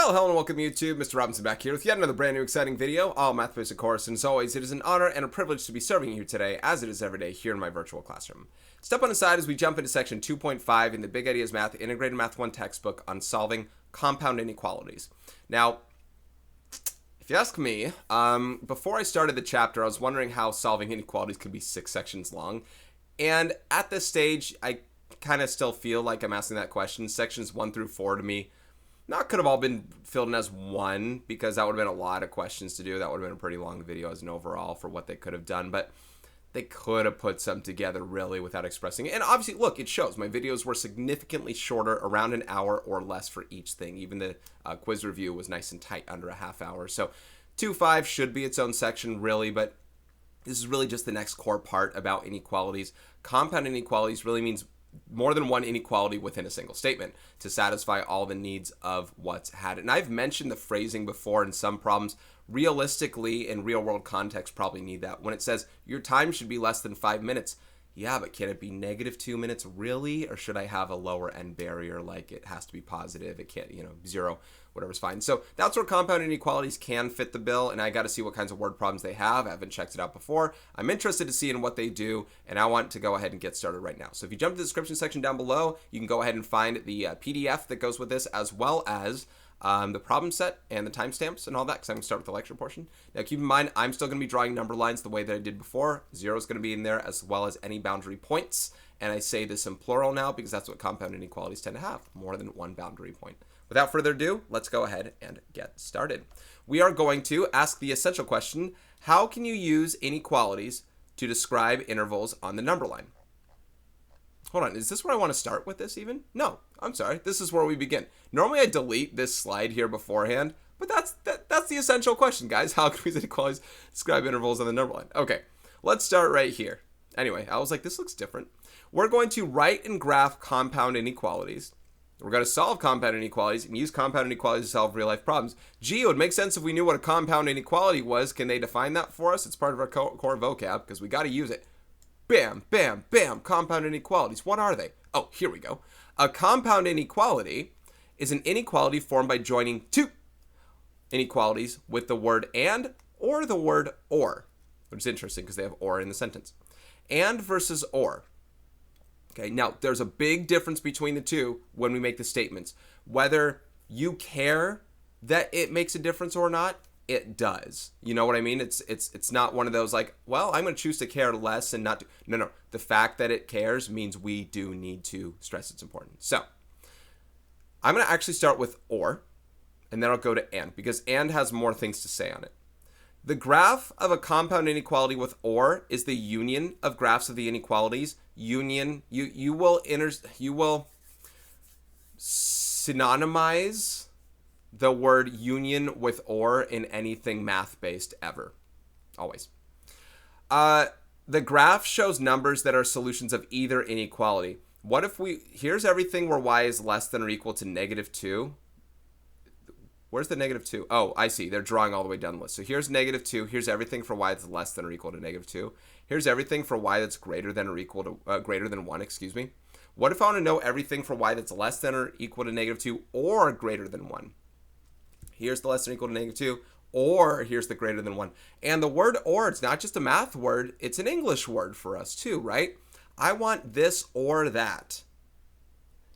Well, hello and welcome YouTube. Mr. Robinson back here with yet another brand new exciting video, all math-based of course, and as always, it is an honor and a privilege to be serving you today, as it is every day here in my virtual classroom. Step on aside as we jump into section 2.5 in the Big Ideas Math Integrated Math 1 textbook on solving compound inequalities. Now, if you ask me, before I started the chapter, I was wondering how solving inequalities could be 6 sections long, and at this stage, I kind of still feel like I'm asking that question. Sections 1 through 4 to me could have all been filled in as one, because that would have been a lot of questions to do. That would have been a pretty long video as an overall for what they could have done, but they could have put some together really without expressing it. And obviously, look, it shows. My videos were significantly shorter, around an hour or less for each thing. Even the quiz review was nice and tight, under a half hour. So 2.5 should be its own section really, but this is really just the next core part about inequalities. Compound inequalities really means more than one inequality within a single statement to satisfy all the needs of what's had. And I've mentioned the phrasing before in some problems. Realistically, in real world context, probably need that. When it says your time should be less than 5 minutes, yeah, but can it be negative 2 minutes really? Or should I have a lower end barrier, like it has to be positive, it can't, 0, whatever's fine. So that's where compound inequalities can fit the bill, and I got to see what kinds of word problems they have. I haven't checked it out before. I'm interested to see in what they do, and I want to go ahead and get started right now. So if you jump to the description section down below, you can go ahead and find the PDF that goes with this, as well as the problem set and the timestamps and all that, because I'm going to start with the lecture portion. Now keep in mind, I'm still going to be drawing number lines the way that I did before. 0 is going to be in there, as well as any boundary points. And I say this in plural now because that's what compound inequalities tend to have, more than one boundary point. Without further ado, let's go ahead and get started. We are going to ask the essential question: how can you use inequalities to describe intervals on the number line? Hold on, is this where I want to start with this even? No, I'm sorry. This is where we begin. Normally I delete this slide here beforehand, but that's the essential question, guys. How can we use inequalities to describe intervals on the number line? Okay, let's start right here. Anyway, I was like, this looks different. We're going to write and graph compound inequalities. We're going to solve compound inequalities and use compound inequalities to solve real-life problems. Gee, it would make sense if we knew what a compound inequality was. Can they define that for us? It's part of our core vocab, because we got to use it. Bam, bam, bam, compound inequalities. What are they? Oh, here we go. A compound inequality is an inequality formed by joining two inequalities with the word and or the word or, which is interesting because they have or in the sentence. And versus or. Okay, now there's a big difference between the two when we make the statements. Whether you care that it makes a difference or not, it does. You know what I mean? It's not one of those like, well, I'm going to choose to care less and not do. No. The fact that it cares means we do need to stress it's important. So I'm going to actually start with or, and then I'll go to and, because and has more things to say on it. The graph of a compound inequality with or is the union of graphs of the inequalities. Union, you will synonymize the word union with or in anything math-based ever. Always. The graph shows numbers that are solutions of either inequality. What if here's everything where y is less than or equal to negative 2. Where's the negative 2? Oh, I see. They're drawing all the way down the list. So here's negative 2. Here's everything for y that's less than or equal to negative 2. Here's everything for y that's greater than or equal to, greater than 1, excuse me. What if I want to know everything for y that's less than or equal to negative 2 or greater than 1? Here's the less than or equal to negative 2, or here's the greater than 1. And the word or, it's not just a math word, it's an English word for us too, right? I want this or that.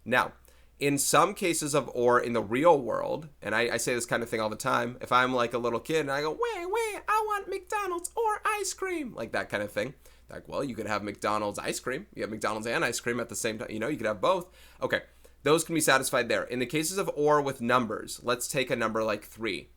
Now, in some cases of or in the real world, and I say this kind of thing all the time, if I'm like a little kid and I go, wait, I want McDonald's or ice cream, like that kind of thing. Like, well, you could have McDonald's ice cream. You have McDonald's and ice cream at the same time. You could have both. Okay. Those can be satisfied there. In the cases of or with numbers, let's take a number like 3.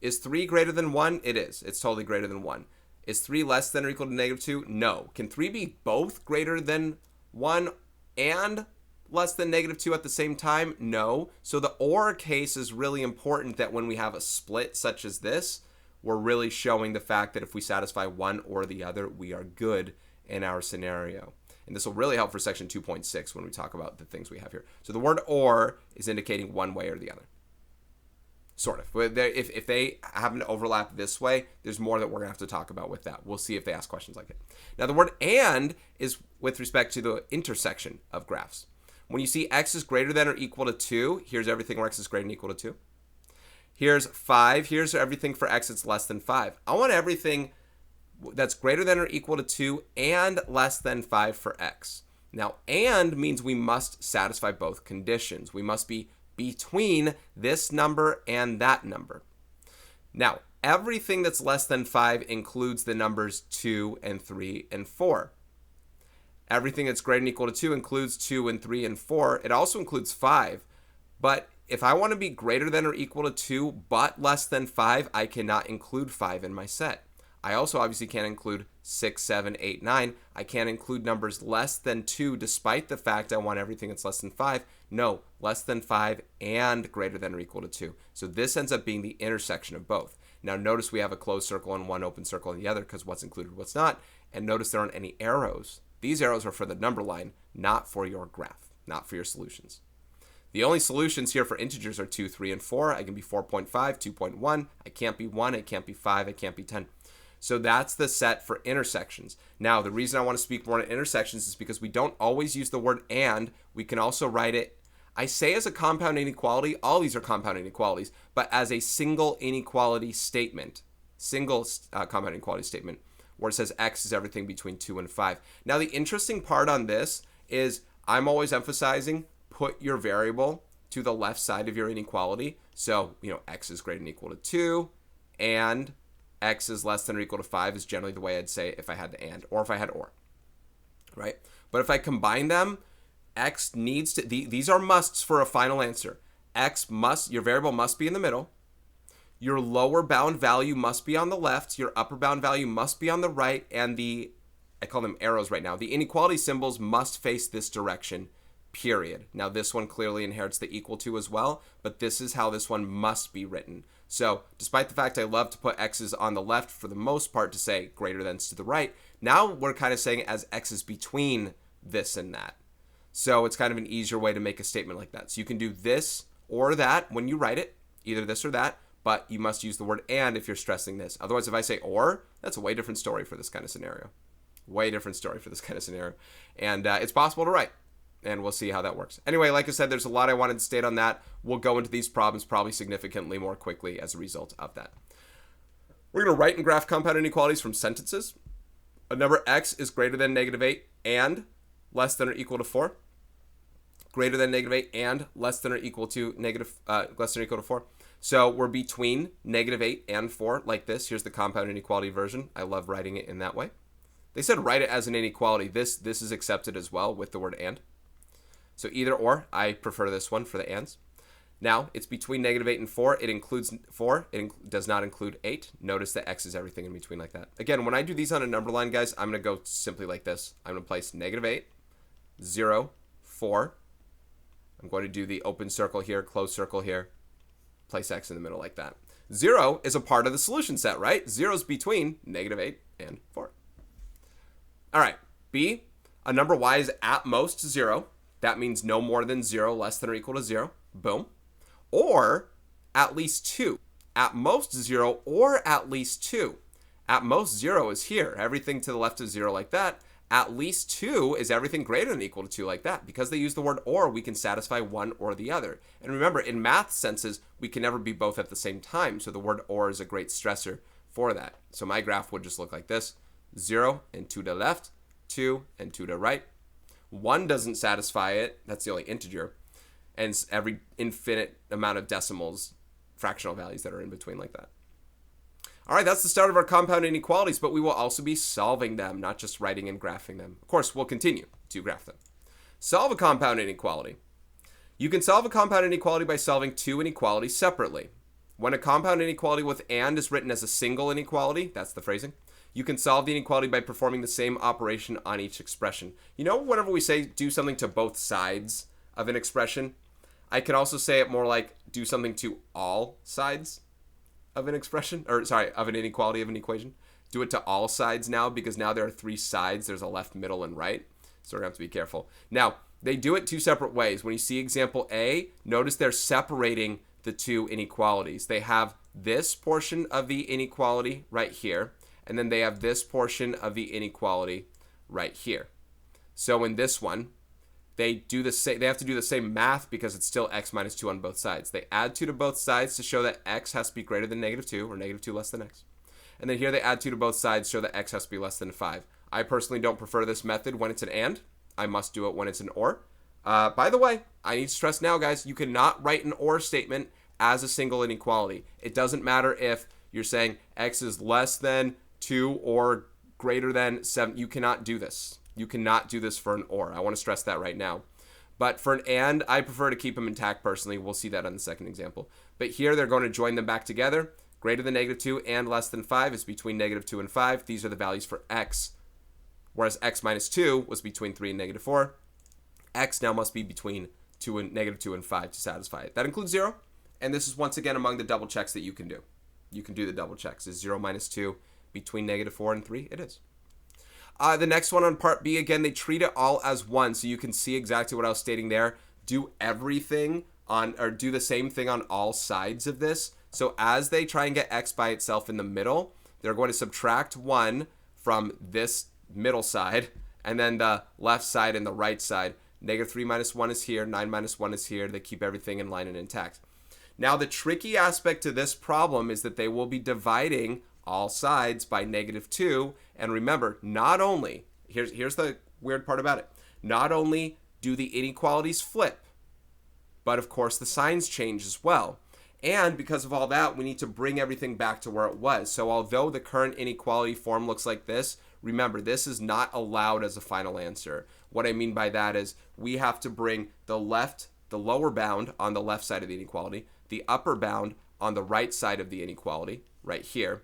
Is 3 greater than 1? It is. It's totally greater than 1. Is 3 less than or equal to negative 2? No. Can 3 be both greater than 1 and less than negative 2 at the same time? No. So the or case is really important, that when we have a split such as this, we're really showing the fact that if we satisfy one or the other, we are good in our scenario. And this will really help for section 2.6 when we talk about the things we have here. So the word or is indicating one way or the other. Sort of. If they happen to overlap this way, there's more that we're going to have to talk about with that. We'll see if they ask questions like it. Now the word and is with respect to the intersection of graphs. When you see x is greater than or equal to 2, here's everything where x is greater than or equal to 2. Here's 5. Here's everything for x that's less than 5. I want everything that's greater than or equal to 2 and less than 5 for x. Now, and means we must satisfy both conditions. We must be between this number and that number. Now, everything that's less than 5 includes the numbers 2 and 3 and 4. Everything that's greater than or equal to 2 includes 2 and 3 and 4. It also includes 5. But if I want to be greater than or equal to 2 but less than 5, I cannot include 5 in my set. I also obviously can't include 6, 7, 8, 9. I can't include numbers less than 2 despite the fact I want everything that's less than 5. No, less than 5 and greater than or equal to 2. So this ends up being the intersection of both. Now notice we have a closed circle and one open circle in the other because what's included, what's not. And notice there aren't any arrows. These arrows are for the number line, not for your graph, not for your solutions. The only solutions here for integers are 2, 3, and 4. I can be 4.5, 2.1. I can't be 1. I can't be 5. I can't be 10. So that's the set for intersections. Now, the reason I want to speak more on intersections is because we don't always use the word and. We can also write it, I say as a compound inequality. All these are compound inequalities, but as a single inequality statement, single compound inequality statement, where it says x is everything between 2 and 5. Now, the interesting part on this is I'm always emphasizing put your variable to the left side of your inequality. So, x is greater than or equal to 2 and x is less than or equal to 5 is generally the way I'd say it if I had the and, or if I had or, right? But if I combine them, x needs to, these are musts for a final answer. Your variable must be in the middle. Your lower bound value must be on the left. Your upper bound value must be on the right. And I call them arrows right now. The inequality symbols must face this direction, period. Now this one clearly inherits the equal to as well, but this is how this one must be written. So despite the fact I love to put x's on the left for the most part to say greater than's to the right, now we're kind of saying it as x is between this and that. So it's kind of an easier way to make a statement like that. So you can do this or that when you write it, either this or that, but you must use the word and if you're stressing this. Otherwise, if I say or, that's a way different story for this kind of scenario. Way different story for this kind of scenario. And it's possible to write. And we'll see how that works. Anyway, like I said, there's a lot I wanted to state on that. We'll go into these problems probably significantly more quickly as a result of that. We're going to write and graph compound inequalities from sentences. A number x is greater than -8 and less than or equal to 4. Greater than -8 and less than or equal to less than or equal to 4. So we're between -8 and 4 like this. Here's the compound inequality version. I love writing it in that way. They said write it as an inequality. This is accepted as well with the word and. So either or, I prefer this one for the ands. Now, it's between -8 and 4. It includes 4. It does not include 8. Notice that x is everything in between like that. Again, when I do these on a number line, guys, I'm going to go simply like this. I'm going to place -8, 0, 4. I'm going to do the open circle here, closed circle here. Place x in the middle like that. 0 is a part of the solution set, right? 0 is between -8 and 4. All right, B, a number y is at most 0. That means no more than 0, less than or equal to 0. Boom. Or at least 2. At most 0 or at least 2. At most 0 is here. Everything to the left of 0 like that. At least 2 is everything greater than or equal to 2 like that. Because they use the word or, we can satisfy one or the other. And remember, in math senses, we can never be both at the same time. So the word or is a great stressor for that. So my graph would just look like this. 0 and 2 to the left, 2 and 2 to the right. 1 doesn't satisfy it. That's the only integer. And every infinite amount of decimals, fractional values that are in between like that. All right, that's the start of our compound inequalities, but we will also be solving them, not just writing and graphing them. Of course, we'll continue to graph them. Solve a compound inequality. You can solve a compound inequality by solving two inequalities separately. When a compound inequality with and is written as a single inequality, that's the phrasing, you can solve the inequality by performing the same operation on each expression. You know, whenever we say do something to both sides of an expression, I can also say it more like do something to all sides of an expression, or sorry, of an inequality of an equation. Do it to all sides now, because now there are three sides. There's a left, middle, and right. So we're going to have to be careful. Now, they do it two separate ways. When you see example A, notice they're separating the two inequalities. They have this portion of the inequality right here, and then they have this portion of the inequality right here. So in this one, they do the same. They have to do the same math because it's still x minus 2 on both sides. They add 2 to both sides to show that x has to be greater than negative 2 or negative 2 less than x. And then here they add 2 to both sides, show that x has to be less than 5. I personally don't prefer this method when it's an and. I must do it when it's an or. By the way, I need to stress now, guys, you cannot write an or statement as a single inequality. It doesn't matter if you're saying x is less than 2 or greater than 7. You cannot do this. You cannot do this for an or. I want to stress that right now. But for an and, I prefer to keep them intact personally. We'll see that on the second example. But here they're going to join them back together. Greater than negative 2 and less than 5 is between negative 2 and 5. These are the values for x. Whereas x minus 2 was between 3 and negative 4. X now must be between negative 2 and 5 to satisfy it. That includes 0. And this is once again among the double checks that you can do. You can do the double checks. Is 0 minus 2 between negative 4 and 3? It is. The next one on part B, again, they treat it all as 1. So you can see exactly what I was stating there. Do everything on, or do the same thing on all sides of this. So as they try and get x by itself in the middle, they're going to subtract 1 from this middle side, and then the left side and the right side. Negative 3 minus 1 is here, 9 minus 1 is here. They keep everything in line and intact. Now, the tricky aspect to this problem is that they will be dividing all sides by negative 2. And remember, not only, here's the weird part about it, not only do the inequalities flip, but of course the signs change as well. And because of all that, we need to bring everything back to where it was. So although the current inequality form looks like this, remember, this is not allowed as a final answer. What I mean by that is we have to bring the lower bound on the left side of the inequality, the upper bound on the right side of the inequality, right here,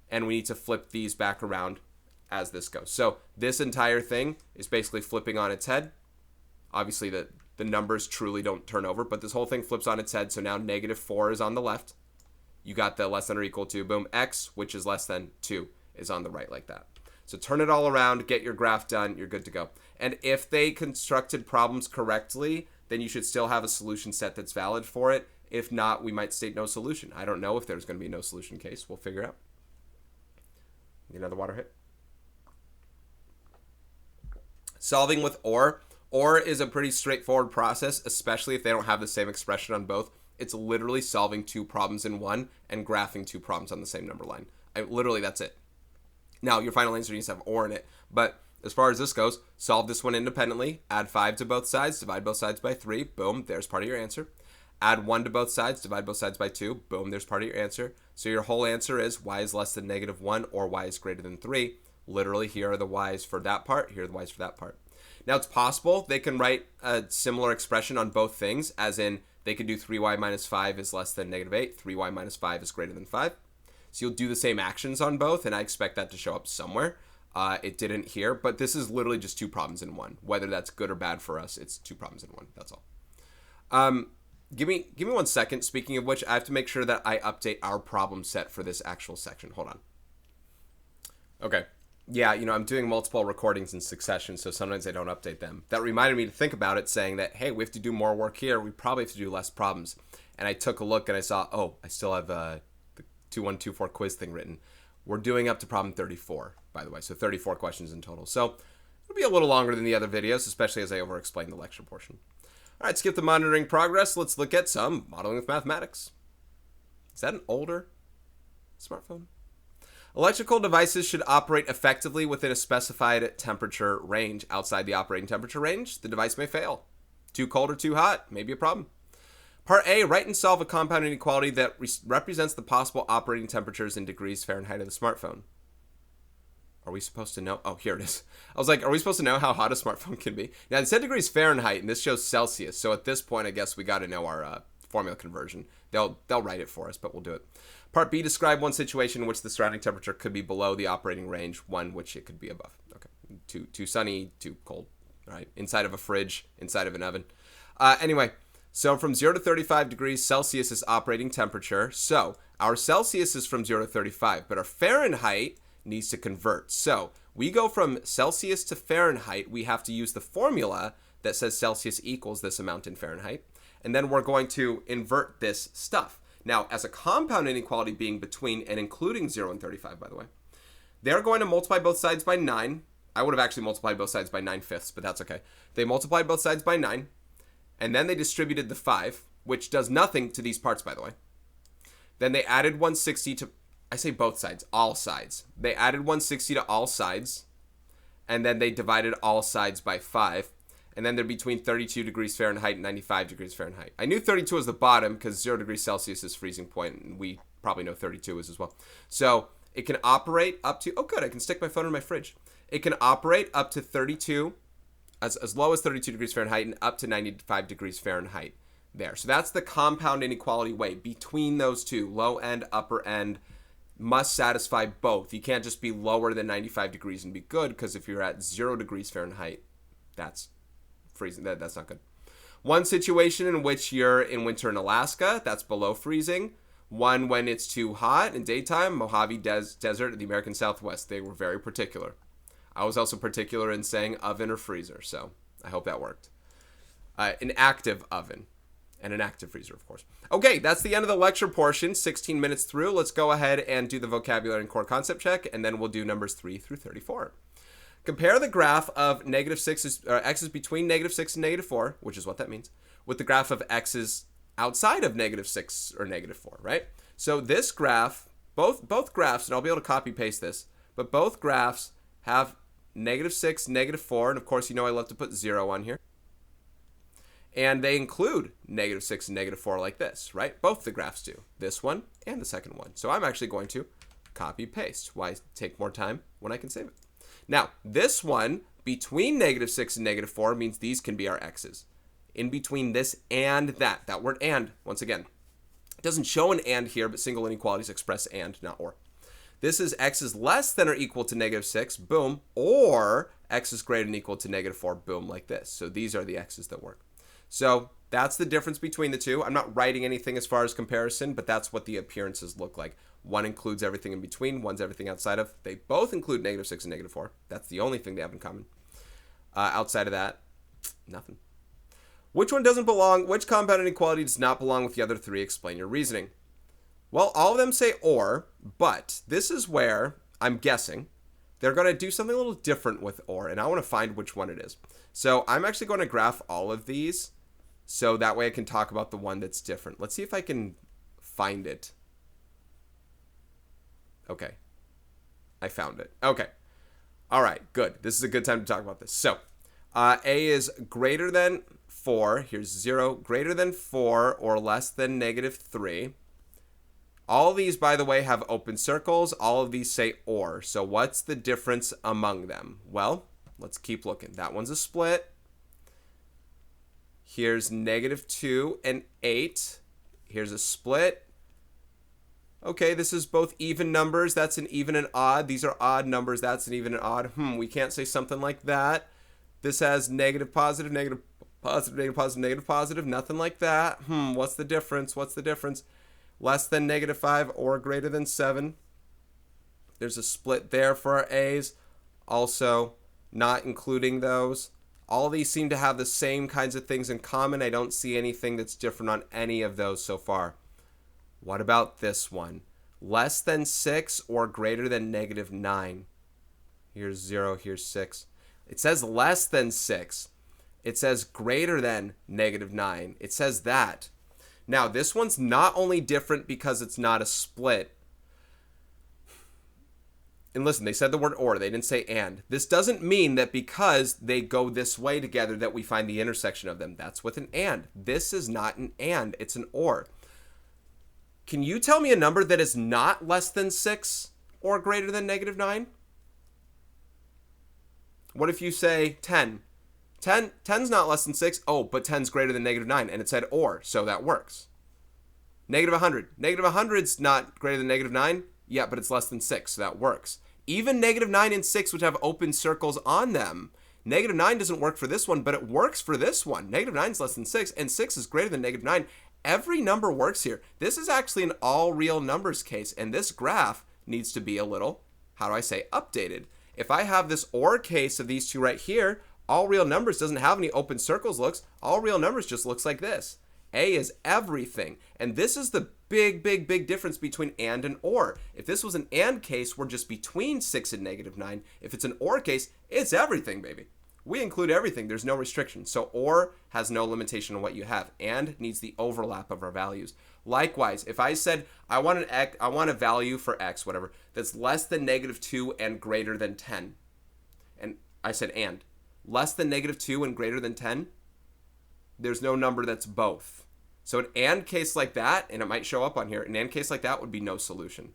and we need to flip these back around as this goes. So this entire thing is basically flipping on its head. Obviously, the numbers truly don't turn over, but this whole thing flips on its head. So now negative 4 is on the left. You got the less than or equal to, boom, x, which is less than 2, is on the right like that. So turn it all around, get your graph done, you're good to go. And if they constructed problems correctly, then you should still have a solution set that's valid for it. If not, we might state no solution. I don't know if there's going to be a no solution case. We'll figure out. Need another water hit. Solving with or. Or is a pretty straightforward process, especially if they don't have the same expression on both. It's literally solving 2 problems in one and graphing 2 problems on the same number line. Literally, that's it. Now, your final answer needs to have or in it. But as far as this goes, solve this one independently. Add 5 to both sides. Divide both sides by 3. Boom, there's part of your answer. Add 1 to both sides. Divide both sides by 2. Boom, there's part of your answer. So your whole answer is y is less than negative 1 or y is greater than 3. Literally, here are the y's for that part. Here are the y's for that part. Now, it's possible they can write a similar expression on both things, as in they could do 3y minus 5 is less than negative 8. 3y minus 5 is greater than 5. So you'll do the same actions on both, and I expect that to show up somewhere. It didn't here, but this is literally just 2 problems in one. Whether that's good or bad for us, it's 2 problems in one. That's all. Give me 1 second. Speaking of which, I have to make sure that I update our problem set for this actual section. Hold on. Okay. Yeah, I'm doing multiple recordings in succession, so sometimes I don't update them. That reminded me to think about it, saying that, hey, we have to do more work here. We probably have to do less problems. And I took a look and I saw, oh, I still have the 2124 quiz thing written. We're doing up to problem 34, by the way, so 34 questions in total. So it'll be a little longer than the other videos, especially as I over-explain the lecture portion. All right, skip the monitoring progress. Let's look at some modeling with mathematics. Is that an older smartphone? Electrical devices should operate effectively within a specified temperature range. Outside the operating temperature range, the device may fail. Too cold or too hot, may be a problem. Part A, write and solve a compound inequality that represents the possible operating temperatures in degrees Fahrenheit of the smartphone. Are we supposed to know? Oh, here it is. I was like, are we supposed to know how hot a smartphone can be? Now, it said degrees Fahrenheit, and this shows Celsius. So at this point, I guess we got to know our formula conversion. They'll write it for us, but we'll do it. Part B, describe one situation in which the surrounding temperature could be below the operating range, one which it could be above. Okay, too sunny, too cold. All right, inside of a fridge, inside of an oven. Anyway, so from 0 to 35 degrees Celsius is operating temperature. So our Celsius is from 0 to 35, but our Fahrenheit needs to convert. So we go from Celsius to Fahrenheit. We have to use the formula that says Celsius equals this amount in Fahrenheit. And then we're going to invert this stuff. Now, as a compound inequality being between and including 0 and 35, by the way, they're going to multiply both sides by 9 I would have actually multiplied both sides by 9/5, but that's okay. They multiplied both sides by 9, and then they distributed the 5, which does nothing to these parts, by the way. Then they added 160 to, I say both sides, all sides. They added 160 to all sides, and then they divided all sides by 5, and then they're between 32 degrees Fahrenheit and 95 degrees Fahrenheit. I knew 32 was the bottom because 0 degrees Celsius is freezing point, and we probably know 32 is as well. So it can operate up to, oh good, I can stick my phone in my fridge. It can operate up to 32, as low as 32 degrees Fahrenheit and up to 95 degrees Fahrenheit there. So that's the compound inequality way between those two, low end, upper end, must satisfy both. You can't just be lower than 95 degrees and be good, because if you're at 0 degrees Fahrenheit, that's freezing. That's not good. One situation in which you're in winter in Alaska, that's below freezing. One when it's too hot in daytime, Mojave Desert, the American Southwest. They were very particular. I was also particular in saying oven or freezer, so I hope that worked. An active oven and an active freezer, of course. Okay, that's the end of the lecture portion, 16 minutes through. Let's go ahead and do the vocabulary and core concept check, and then we'll do numbers 3 through 34. Compare the graph of x's between -6 and -4, which is what that means, with the graph of x's outside of -6 or -4, right? So this graph, both graphs, and I'll be able to copy paste this, but both graphs have -6, -4, and of course, you know I love to put 0 on here. And they include -6 and -4 like this, right? Both the graphs do, this one and the second one. So I'm actually going to copy paste. Why take more time when I can save it? Now, this one between -6 and -4 means these can be our x's. In between this and that word and, once again, it doesn't show an and here, but single inequalities express and, not or. This is x is less than or equal to -6, boom, or x is greater than or equal to -4, boom, like this. So these are the x's that work. So that's the difference between the two. I'm not writing anything as far as comparison, but that's what the appearances look like. One includes everything in between, one's everything outside of. They both include -6 and -4. That's the only thing they have in common. Outside of that, nothing. Which one doesn't belong? Which compound inequality does not belong with the other three? Explain your reasoning. Well, all of them say or, but this is where I'm guessing they're going to do something a little different with or, and I want to find which one it is. So I'm actually going to graph all of these, so that way I can talk about the one that's different. Let's see if I can find it. Okay. I found it. Okay. All right, good. This is a good time to talk about this. So A is greater than 4. Here's 0. Greater than 4 or less than -3. All these, by the way, have open circles. All of these say or. So what's the difference among them? Well, let's keep looking. That one's a split. Here's -2 and 8. Here's a split. Okay, this is both even numbers. That's an even and odd. These are odd numbers. That's an even and odd. We can't say something like that. This has negative, positive, negative, positive, negative, positive, negative, positive. Nothing like that. What's the difference? What's the difference? Less than -5 or greater than 7. There's a split there for our A's. Also, not including those. All these seem to have the same kinds of things in common. I don't see anything that's different on any of those so far. What about this one? Less than 6 or greater than -9. Here's 0, here's 6. It says less than 6. It says greater than -9. It says that. Now, this one's not only different because it's not a split. And listen, they said the word or. They didn't say and. This doesn't mean that because they go this way together that we find the intersection of them. That's with an and. This is not an and. It's an or. Can you tell me a number that is not less than 6 or greater than -9? What if you say 10? 10's not less than 6. Oh, but 10's greater than -9, and it said or, so that works. -100. -100's not greater than -9. Yeah, but it's less than 6, so that works. Even -9 and 6, which have open circles on them, -9 doesn't work for this one, but it works for this one. -9's less than 6, and 6 is greater than -9. Every number works here. This is actually an all real numbers case, and this graph needs to be a little, how do I say, updated. If I have this or case of these two right here, all real numbers doesn't have any open circles looks. All real numbers just looks like this. A is everything. And this is the big difference between and or. If this was an and case, we're just between 6 and -9. If it's an or case, it's everything, baby. We include everything. There's no restriction. So or has no limitation on what you have. And needs the overlap of our values. Likewise, if I said I want a value for x, whatever, that's less than -2 and greater than 10, and I said and less than -2 and greater than 10, there's no number that's both. So an and case like that, and it might show up on here, an and case like that would be no solution.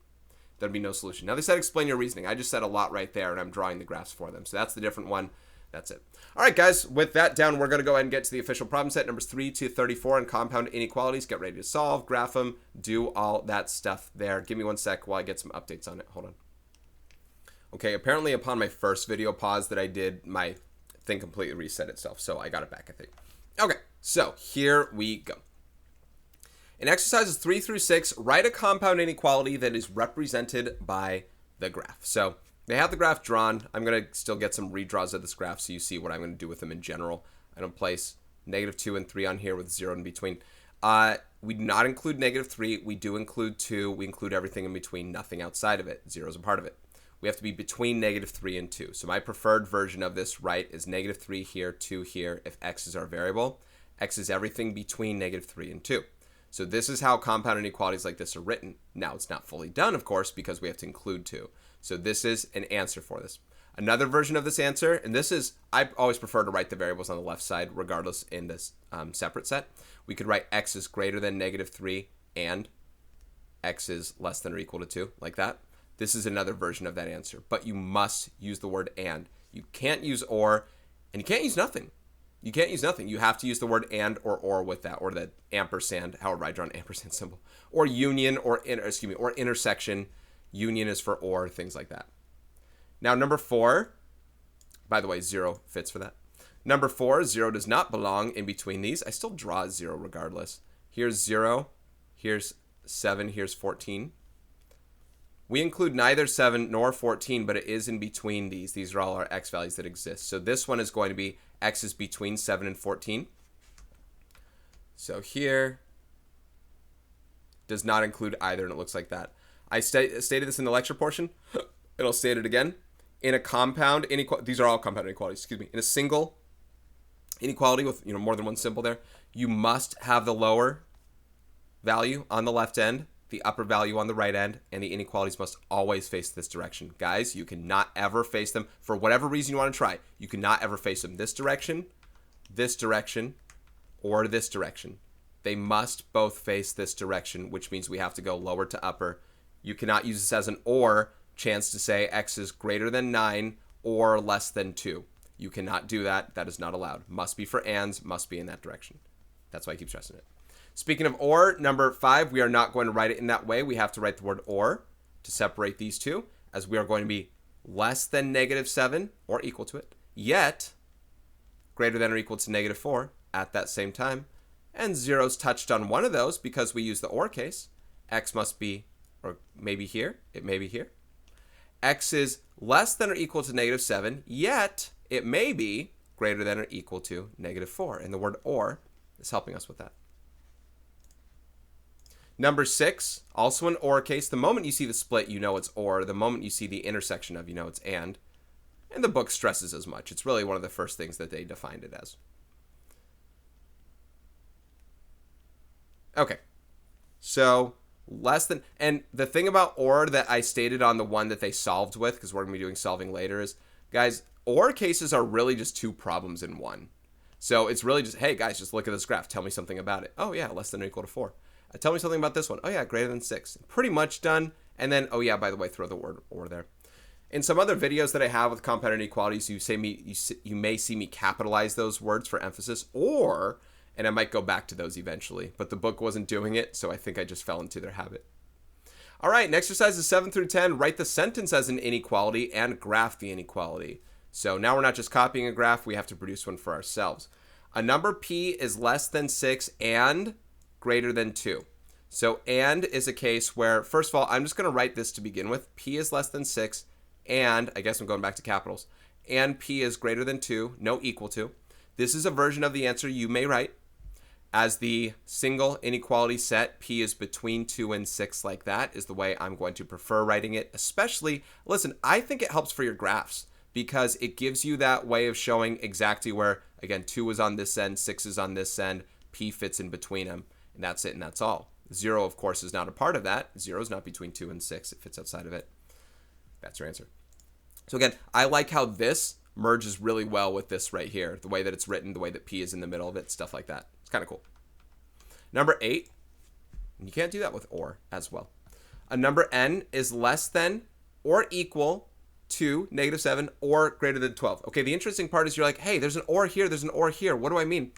There'd be no solution. Now they said explain your reasoning. I just said a lot right there, and I'm drawing the graphs for them. So that's the different one. That's it. All right, guys, with that down, we're going to go ahead and get to the official problem set, numbers 3 to 34 and compound inequalities. Get ready to solve, graph them, do all that stuff there. Give me 1 sec while I get some updates on it. Hold on. Okay, apparently upon my first video pause that I did, my thing completely reset itself, so I got it back, I think. Okay, so here we go. In exercises 3 through 6, write a compound inequality that is represented by the graph. So they have the graph drawn. I'm going to still get some redraws of this graph so you see what I'm going to do with them in general. I don't place -2 and 3 on here with 0 in between. We do not include -3. We do include 2. We include everything in between, nothing outside of it. 0 is a part of it. We have to be between -3 and 2. So my preferred version of this, right, is -3 here, 2 here, if x is our variable. X is everything between -3 and 2. So this is how compound inequalities like this are written. Now, it's not fully done, of course, because we have to include 2. So this is an answer for this. Another version of this answer, and this is, I always prefer to write the variables on the left side, regardless in this separate set. We could write x is greater than -3 and x is less than or equal to 2, like that. This is another version of that answer, but you must use the word and. You can't use or, and you can't use nothing. You can't use nothing. You have to use the word and or with that, or the ampersand, however I draw an ampersand symbol, or union, or intersection. Union is for or, things like that. Now, number 4, by the way, 0 fits for that. Number 4, 0 does not belong in between these. I still draw 0 regardless. Here's 0, here's 7, here's 14. We include neither 7 nor 14, but it is in between these. These are all our x values that exist. So this one is going to be x is between 7 and 14. So here does not include either, and it looks like that. I stated this in the lecture portion. It'll state it again. In a compound inequality, these are all compound inequalities, excuse me. In a single inequality with more than one symbol there, you must have the lower value on the left end, the upper value on the right end, and the inequalities must always face this direction. Guys, you cannot ever face them, for whatever reason you want to try, you cannot ever face them this direction, or this direction. They must both face this direction, which means we have to go lower to upper. You cannot use this as an or chance to say x is greater than 9 or less than 2. You cannot do that. That is not allowed. Must be for ands, must be in that direction. That's why I keep stressing it. Speaking of or, number 5, we are not going to write it in that way. We have to write the word or to separate these two, as we are going to be less than -7 or equal to it, yet greater than or equal to -4 at that same time. And 0's touched on one of those because we use the or case. X must be, or maybe here, it may be here. X is less than or equal to -7, yet it may be greater than or equal to -4. And the word or is helping us with that. Number 6, also an or case. The moment you see the split, you know it's or. The moment you see the intersection of, you know it's and. And the book stresses as much. It's really one of the first things that they defined it as. Okay. So less than, and the thing about or that I stated on the one that they solved with, because we're going to be doing solving later, is, guys, or cases are really just 2 problems in one. So it's really just, hey, guys, just look at this graph. Tell me something about it. Oh, yeah, less than or equal to 4. Tell me something about this one. Oh, yeah, greater than 6. Pretty much done. And then, oh, yeah, by the way, throw the word or there. In some other videos that I have with compound inequalities, you may see me capitalize those words for emphasis, or, and I might go back to those eventually, but the book wasn't doing it, so I think I just fell into their habit. All right, next exercises 7 through 10. Write the sentence as an inequality and graph the inequality. So now we're not just copying a graph, we have to produce one for ourselves. A number p is less than 6 and greater than 2. So and is a case where, first of all, I'm just going to write this to begin with. P is less than 6 and, I guess I'm going back to capitals, and p is greater than 2, no equal to. This is a version of the answer you may write. as the single inequality set, P is between 2 and 6 like that is the way I'm going to prefer writing it. Especially, listen, I think it helps for your graphs because it gives you that way of showing exactly where, again, 2 is on this end, 6 is on this end, P fits in between them, and that's it and that's all. 0, of course, is not a part of that. 0 is not between 2 and 6. It fits outside of it. That's your answer. So again, I like how this merges really well with this right here. The way that it's written, the way that P is in the middle of it, stuff like that. It's kind of cool. Number 8, you can't do that with or as well. A number n is less than or equal to -7 or greater than 12. Okay, the interesting part is you're like, hey, there's an or here, there's an or here. What do I mean?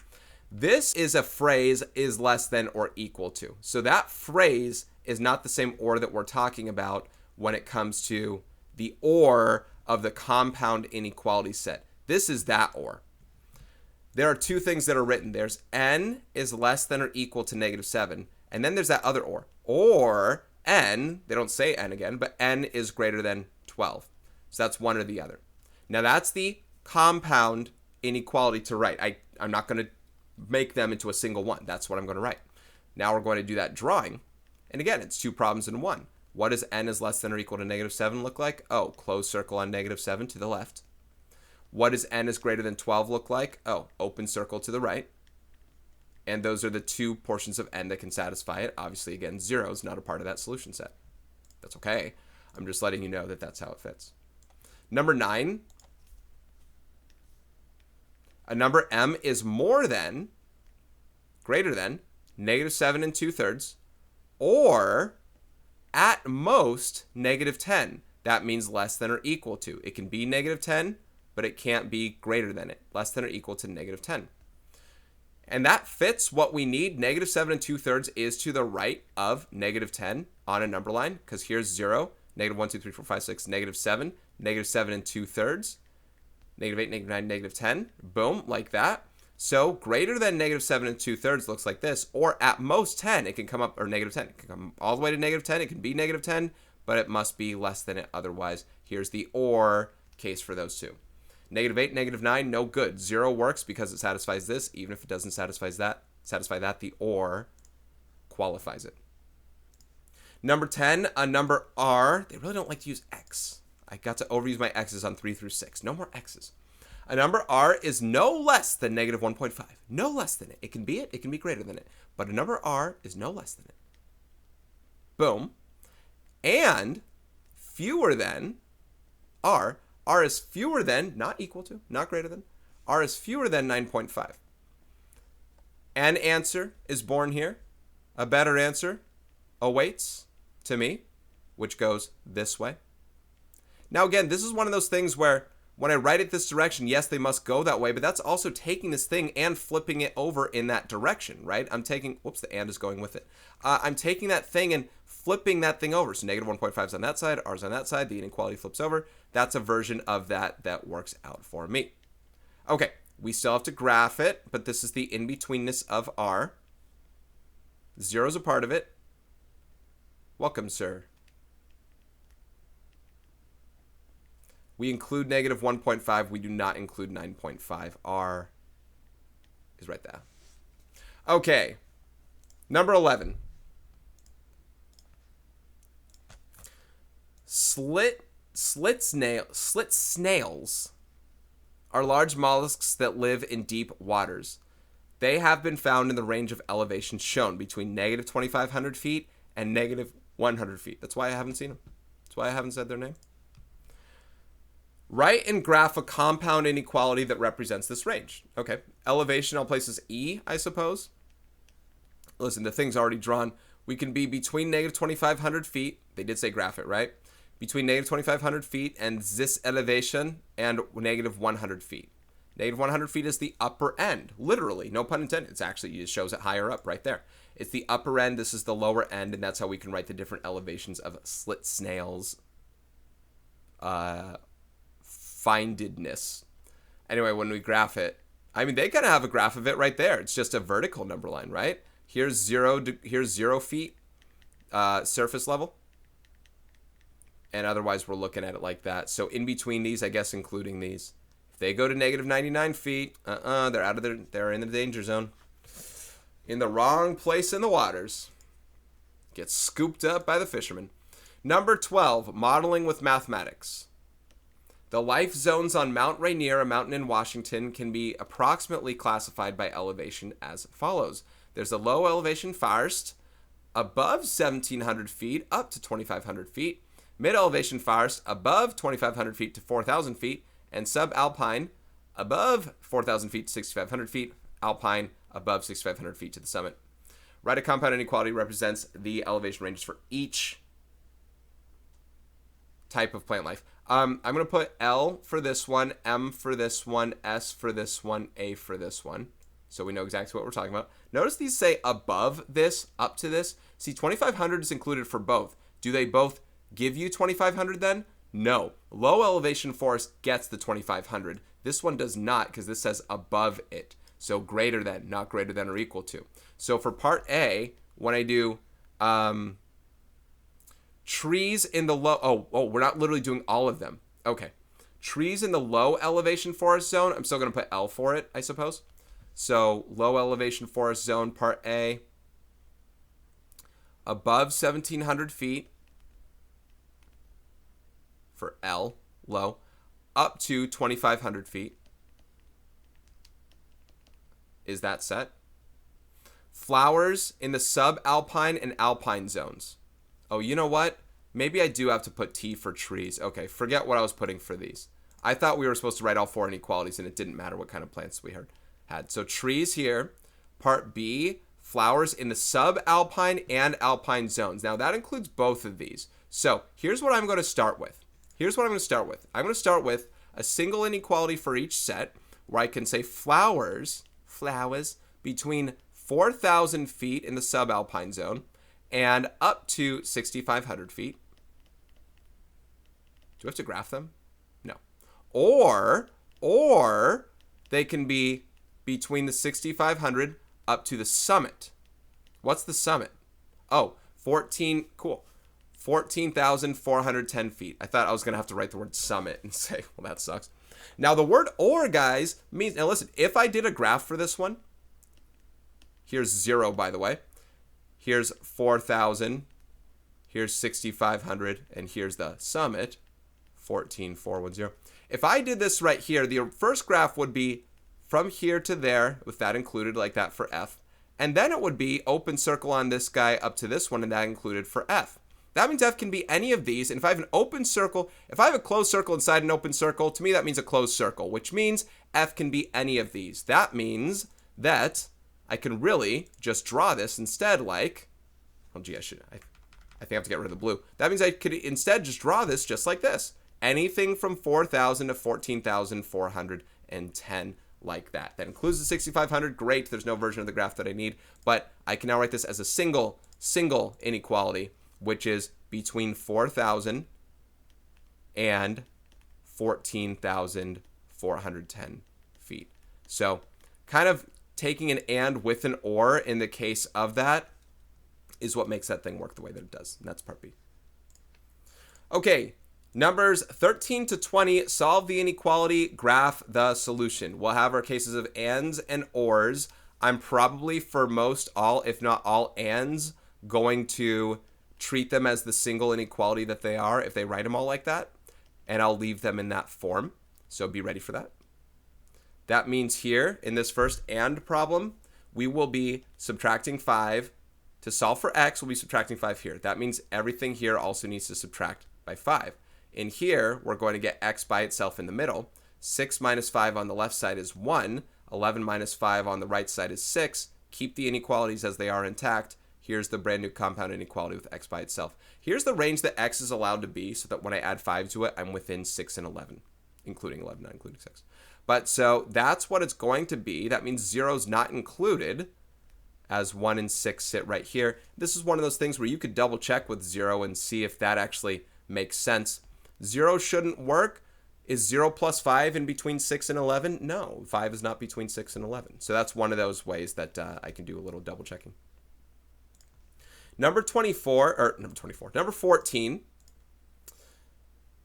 This is a phrase is less than or equal to. So that phrase is not the same or that we're talking about when it comes to the or of the compound inequality set. This is that or. There are two things that are written. There's n is less than or equal to -7. And then there's that other or. Or n, they don't say n again, but n is greater than 12. So that's one or the other. Now that's the compound inequality to write. I'm not going to make them into a single one. That's what I'm going to write. Now we're going to do that drawing. And again, it's two problems in one. What does n is less than or equal to -7 look like? Oh, closed circle on -7 to the left. What does n is greater than 12 look like? Oh, open circle to the right. And those are the two portions of n that can satisfy it. Obviously, again, 0 is not a part of that solution set. That's okay. I'm just letting you know that that's how it fits. Number 9. A number m is more than, greater than, -7 and 2/3, or at most -10. That means less than or equal to. It can be -10, but it can't be greater than it. Less than or equal to -10. And that fits what we need. -7 and 2/3 is to the right of -10 on a number line, because here's 0, -1, 2, 3, 4, 5, 6, -7, -7 and 2/3, -8, -9, -10, boom, like that. So greater than -7 and 2/3 looks like this, or at most 10, it can come up, or -10, it can come all the way to -10, it can be -10, but it must be less than it otherwise. Here's the or case for those two. -8, -9, no good. 0 works because it satisfies this, even if it doesn't satisfy that, the or qualifies it. Number 10, a number r, they really don't like to use x. I got to overuse my x's on 3 through 6. No more x's. A number r is no less than -1.5. No less than it. It can be greater than it. But a number r is no less than it. Boom. And fewer than r. R is fewer than, not equal to, not greater than. R is fewer than 9.5. An answer is born here. A better answer awaits to me, which goes this way. Now again, this is one of those things where when I write it this direction, yes, they must go that way, but that's also taking this thing and flipping it over in that direction, right? I'm taking, whoops, the and is going with it. I'm taking that thing and flipping that thing over. So -1.5 is on that side, r is on that side, the inequality flips over. That's a version of that that works out for me. Okay, we still have to graph it, but this is the in-betweenness of r. 0 is a part of it. Welcome, sir. We include -1.5. We do not include 9.5. R is right there. Okay. Number 11. Slit snails are large mollusks that live in deep waters. They have been found in the range of elevations shown between -2,500 feet and -100 feet. That's why I haven't seen them. That's why I haven't said their name. Write and graph a compound inequality that represents this range. Okay, elevation, I'll place as E, I suppose. Listen, the thing's already drawn. We can be between -2,500 feet. They did say graph it, right? Between -2,500 feet and this elevation and -100 feet. -100 feet is the upper end, literally, no pun intended. It's actually, it shows it higher up right there. It's the upper end, this is the lower end, and that's how we can write the different elevations of slit snails' findedness. Anyway, when we graph it, I mean, they kind of have a graph of it right there. It's just a vertical number line, right? Here's 0 feet surface level. And otherwise, we're looking at it like that. So in between these, I guess including these, if they go to -99 feet, they're out of they're in the danger zone. in the wrong place in the waters. Gets scooped up by the fishermen. Number 12, modeling with mathematics. The life zones on Mount Rainier, a mountain in Washington, can be approximately classified by elevation as follows. There's a low elevation forest above 1,700 feet up to 2,500 feet, mid elevation forest above 2,500 feet to 4,000 feet, and subalpine above 4,000 feet to 6,500 feet, alpine above 6,500 feet to the summit. Write a compound inequality represents the elevation ranges for each type of plant life. I'm going to put L for this one, M for this one, S for this one, A for this one. So we know exactly what we're talking about. Notice these say above this, up to this. See, 2,500 is included for both. Do they both give you 2,500 then? No. Low elevation forest gets the 2,500. This one does not because this says above it. So greater than, not greater than or equal to. So for part A, when I do trees in the low, we're not literally doing all of them. Okay. Trees in the low elevation forest zone, I'm still going to put L for it, I suppose. So low elevation forest zone, part A, above 1,700 feet for L, low, up to 2,500 feet. Is that set? Flowers in the subalpine and alpine zones. Oh, you know what? Maybe I do have to put T for trees. Okay, forget what I was putting for these. I thought we were supposed to write all four inequalities and it didn't matter what kind of plants we had. So trees here. Part B, flowers in the subalpine and alpine zones. Now that includes both of these. So here's what I'm going to start with. I'm going to start with a single inequality for each set where I can say flowers between 4,000 feet in the subalpine zone and up to 6,500 feet. Do we have to graph them? No. Or they can be between the 6,500 up to the summit. What's the summit? Oh, 14,410 feet. I thought I was going to have to write the word summit and say, well, that sucks. Now, the word or, guys, means, now listen, if I did a graph for this one, here's 0, by the way. Here's 4,000. Here's 6,500. And here's the summit, 14,410. If I did this right here, the first graph would be from here to there, with that included, like that for F. And then it would be open circle on this guy up to this one, and that included for F. That means F can be any of these. And if I have an open circle, if I have a closed circle inside an open circle, to me that means a closed circle, which means F can be any of these. That means that I can really just draw this instead like, oh gee, I think I have to get rid of the blue. That means I could instead just draw this just like this. Anything from 4,000 to 14,410 like that. That includes the 6,500. Great. There's no version of the graph that I need, but I can now write this as a single inequality, which is between 4,000 and 14,410 feet. So kind of taking an and with an or in the case of that is what makes that thing work the way that it does. And that's part B. Okay, numbers 13 to 20, solve the inequality, graph the solution. We'll have our cases of ands and ors. I'm probably for most all, if not all ands, going to treat them as the single inequality that they are if they write them all like that. And I'll leave them in that form. So be ready for that. That means here in this first and problem, we will be subtracting 5. To solve for x, we'll be subtracting 5 here. That means everything here also needs to subtract by 5. In here, we're going to get x by itself in the middle. 6 minus 5 on the left side is 1. 11 minus 5 on the right side is 6. Keep the inequalities as they are intact. Here's the brand new compound inequality with x by itself. Here's the range that x is allowed to be so that when I add 5 to it, I'm within 6 and 11, including 11, not including 6. But so that's what it's going to be. That means 0 is not included as 1 and 6 sit right here. This is one of those things where you could double check with 0 and see if that actually makes sense. 0 shouldn't work. Is 0 plus 5 in between 6 and 11? No, 5 is not between 6 and 11. So that's one of those ways that I can do a little double checking. Number 14.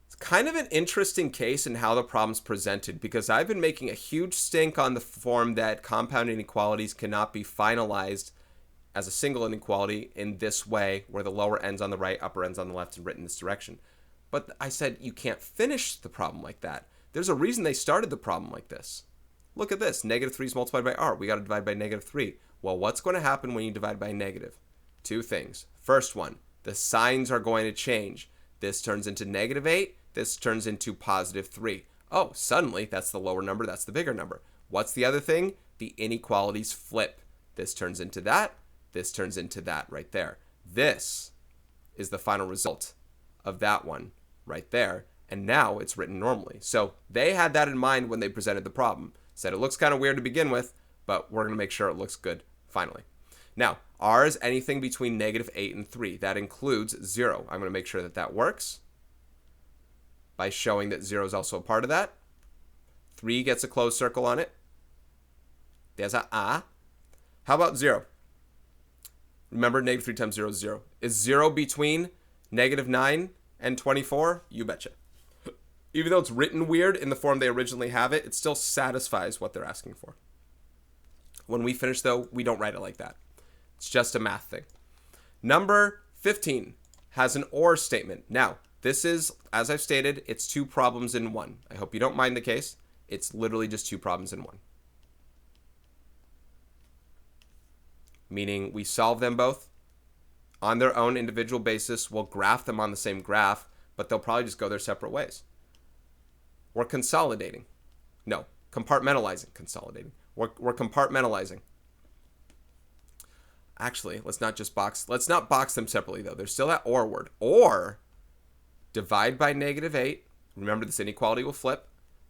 It's kind of an interesting case in how the problem's presented because I've been making a huge stink on the form that compound inequalities cannot be finalized as a single inequality in this way, where the lower end's on the right, upper end's on the left, and written in this direction. But I said you can't finish the problem like that. There's a reason they started the problem like this. Look at this. Negative 3 is multiplied by r. We got to divide by negative 3. Well, what's going to happen when you divide by negative? Two things. First one, the signs are going to change. This turns into negative 8. This turns into positive 3. Oh, suddenly that's the lower number. That's the bigger number. What's the other thing? The inequalities flip. This turns into that. This turns into that right there. This is the final result of that one right there. And now it's written normally. So they had that in mind when they presented the problem. Said it looks kind of weird to begin with, but we're going to make sure it looks good finally. Now, r is anything between negative 8 and 3. That includes 0. I'm going to make sure that that works by showing that 0 is also a part of that. 3 gets a closed circle on it. There's a a. How about 0? Remember, negative 3 times 0 is 0. Is 0 between negative 9 and 24? You betcha. Even though it's written weird in the form they originally have it, it still satisfies what they're asking for. When we finish, though, we don't write it like that. It's just a math thing. Number 15 has an or statement. Now, this is, as I've stated, it's two problems in one. I hope you don't mind the case. It's literally just two problems in one. Meaning we solve them both on their own individual basis. We'll graph them on the same graph, but they'll probably just go their separate ways. We're consolidating. No, compartmentalizing. Consolidating. We're compartmentalizing. Actually, let's not box them separately, though. There's still that or word. Or divide by negative 8. Remember, this inequality will flip.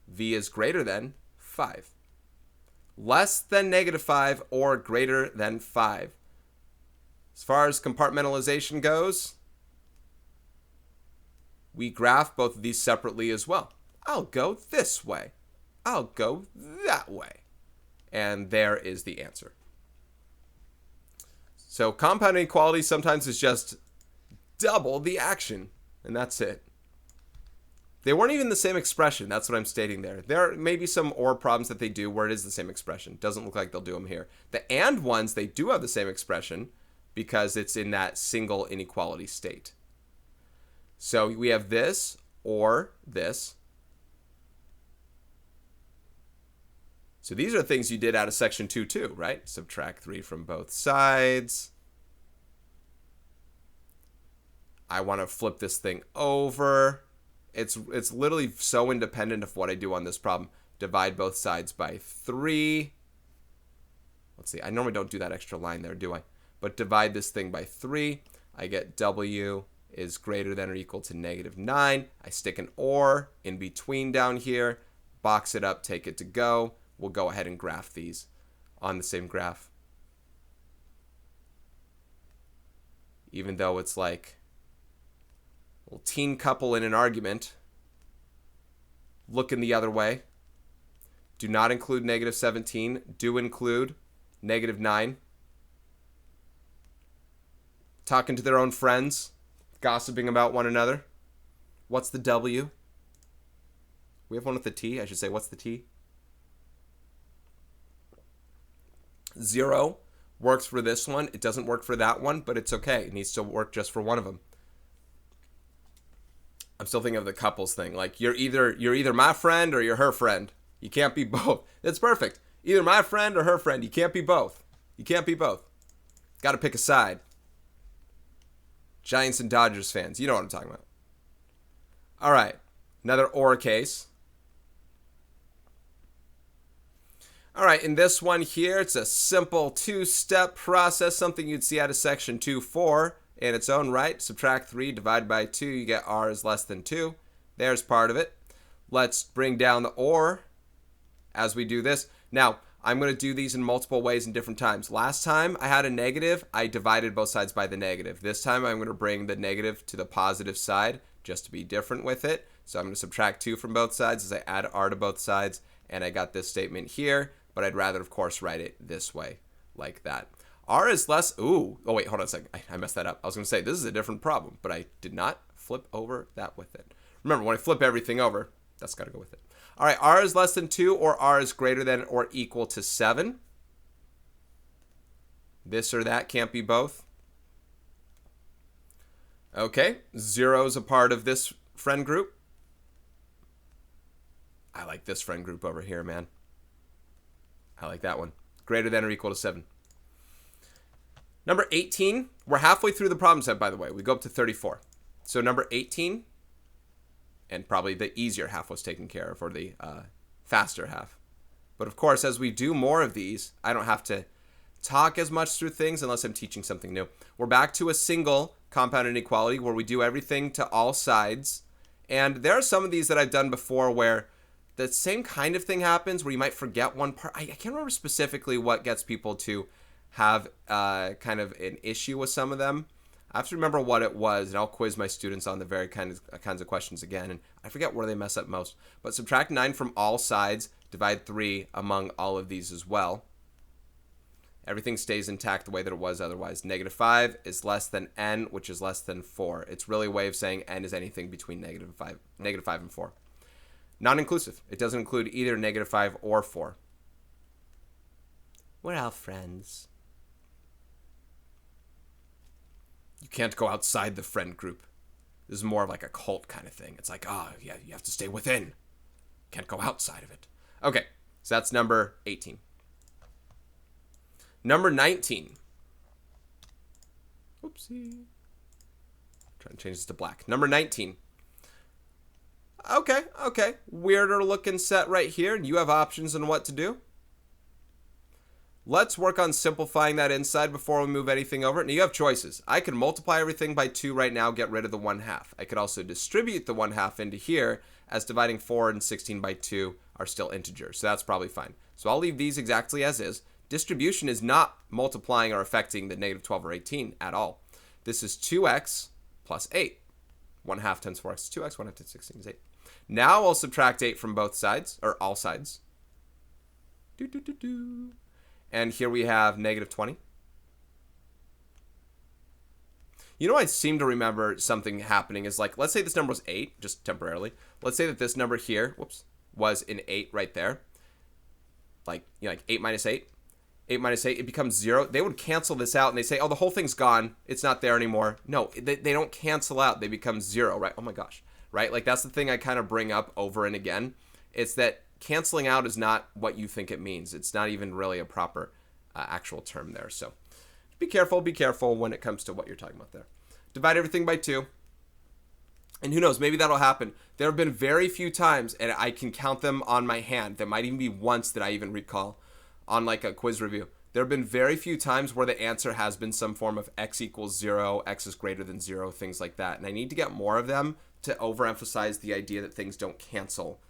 V is greater than 5. Less than negative 5 or greater than 5. As far as compartmentalization goes, we graph both of these separately as well. I'll go this way. I'll go that way. And there is the answer. So compound inequality sometimes is just double the action. And that's it. They weren't even the same expression. That's what I'm stating there. There may be some or problems that they do where it is the same expression. Doesn't look like they'll do them here. The and ones, they do have the same expression because it's in that single inequality state. So we have this or this. So these are things you did out of section 2 too, right? Subtract 3 from both sides. I want to flip this thing over. It's literally so independent of what I do on this problem. Divide both sides by 3. Let's see. I normally don't do that extra line there, do I? But divide this thing by 3. I get W is greater than or equal to negative 9. I stick an or in between down here. Box it up, take it to go. We'll go ahead and graph these on the same graph. Even though it's like a little teen couple in an argument, looking the other way. Do not include negative 17. Do include negative 9. Talking to their own friends, gossiping about one another. What's the W? We have one with the T. I should say, what's the T? 0 works for this one. It doesn't work for that one, but it's okay. It needs to work just for one of them. I'm still thinking of the couples thing. Like you're either my friend or you're her friend. You can't be both. That's perfect. Either my friend or her friend. You can't be both. You can't be both. Got to pick a side. Giants and Dodgers fans. You know what I'm talking about. All right. Another or case. All right, in this one here, it's a simple two-step process, something you'd see out of section 2.4 in its own right. Subtract 3, divide by 2, you get r is less than 2. There's part of it. Let's bring down the or as we do this. Now, I'm going to do these in multiple ways and different times. Last time I had a negative, I divided both sides by the negative. This time I'm going to bring the negative to the positive side just to be different with it. So I'm going to subtract 2 from both sides as I add r to both sides, and I got this statement here. But I'd rather, of course, write it this way, like that. R is less, oh wait, hold on a second. I messed that up. I was going to say, this is a different problem, but I did not flip over that with it. Remember, when I flip everything over, that's got to go with it. All right, R is less than 2, or R is greater than or equal to 7. This or that can't be both. Okay, 0 is a part of this friend group. I like this friend group over here, man. I like that one. Greater than or equal to 7. Number 18, we're halfway through the problem set, by the way. We go up to 34. So number 18, and probably the easier half was taken care of, or the faster half. But of course, as we do more of these, I don't have to talk as much through things unless I'm teaching something new. We're back to a single compound inequality where we do everything to all sides. And there are some of these that I've done before where the same kind of thing happens, where you might forget one part. I can't remember specifically what gets people to have kind of an issue with some of them. I have to remember what it was, and I'll quiz my students on the very kinds of questions again, and I forget where they mess up most. But subtract 9 from all sides, divide 3 among all of these as well. Everything stays intact the way that it was otherwise. -5 is less than n, which is less than 4. It's really a way of saying n is anything between -5 and 4. Non-inclusive. It doesn't include either -5 or 4. We're all friends. You can't go outside the friend group. This is more of like a cult kind of thing. It's like, oh, yeah, you have to stay within. Can't go outside of it. Okay, so that's number 18. Number 19. Oopsie. Trying to change this to black. Number 19. Okay. Weirder looking set right here, and you have options on what to do. Let's work on simplifying that inside before we move anything over. Now you have choices. I can multiply everything by 2 right now, get rid of the 1/2. I could also distribute the 1/2 into here, as dividing 4 and 16 by 2 are still integers. So that's probably fine. So I'll leave these exactly as is. Distribution is not multiplying or affecting the -12 or 18 at all. This is 2x plus 8. 1/2 times 4x is 2x, 1/2 times 16 is 8. Now I'll subtract 8 from both sides, or all sides. And here we have -20. You know, I seem to remember something happening is like, let's say this number was 8, just temporarily. Let's say that this number here, was an 8 right there. Like, you know, like 8 minus 8. 8 minus 8, it becomes 0. They would cancel this out and they say, oh, the whole thing's gone. It's not there anymore. No, they don't cancel out. They become 0, right? Oh my gosh, right? Like that's the thing I kind of bring up over and again. It's that canceling out is not what you think it means. It's not even really a proper actual term there. So be careful when it comes to what you're talking about there. Divide everything by 2. And who knows, maybe that'll happen. There have been very few times, and I can count them on my hand. There might even be once that I even recall on like a quiz review. There have been very few times where the answer has been some form of x equals 0, x is greater than 0, things like that. And I need to get more of them to overemphasize the idea that things don't cancel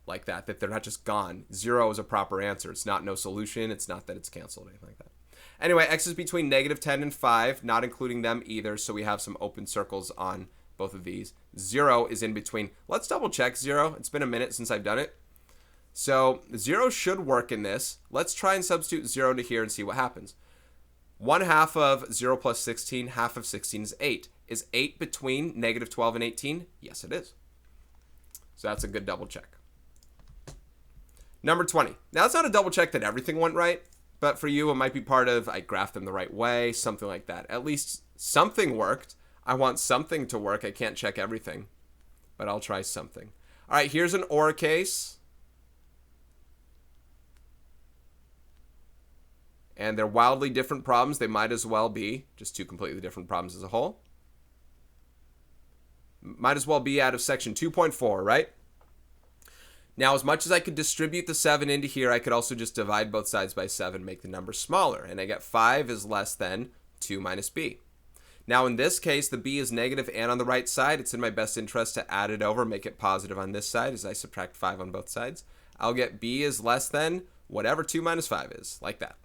like that they're not just gone. 0 is a proper answer. It's not no solution. It's not that it's canceled or anything like that. Anyway, x is between -10 and 5, not including them either, so we have some open circles on both of these. 0 is in between. Let's double check 0. It's been a minute since I've done it. So 0 should work in this. Let's try and substitute 0 to here and see what happens. 1/2 of 0 plus 16, half of 16 is 8. Is 8 between -12 and 18? Yes, it is. So that's a good double check. Number 20. Now, it's not a double check that everything went right, but for you, it might be part of I graphed them the right way, something like that. At least something worked. I want something to work. I can't check everything, but I'll try something. All right, here's an OR case. And they're wildly different problems. They might as well be just two completely different problems as a whole. Might as well be out of section 2.4, right? Now, as much as I could distribute the 7 into here, I could also just divide both sides by 7, make the number smaller. And I get 5 is less than 2 minus b. Now, in this case, the b is negative and on the right side. It's in my best interest to add it over, make it positive on this side as I subtract 5 on both sides. I'll get b is less than whatever 2 minus 5 is, like that.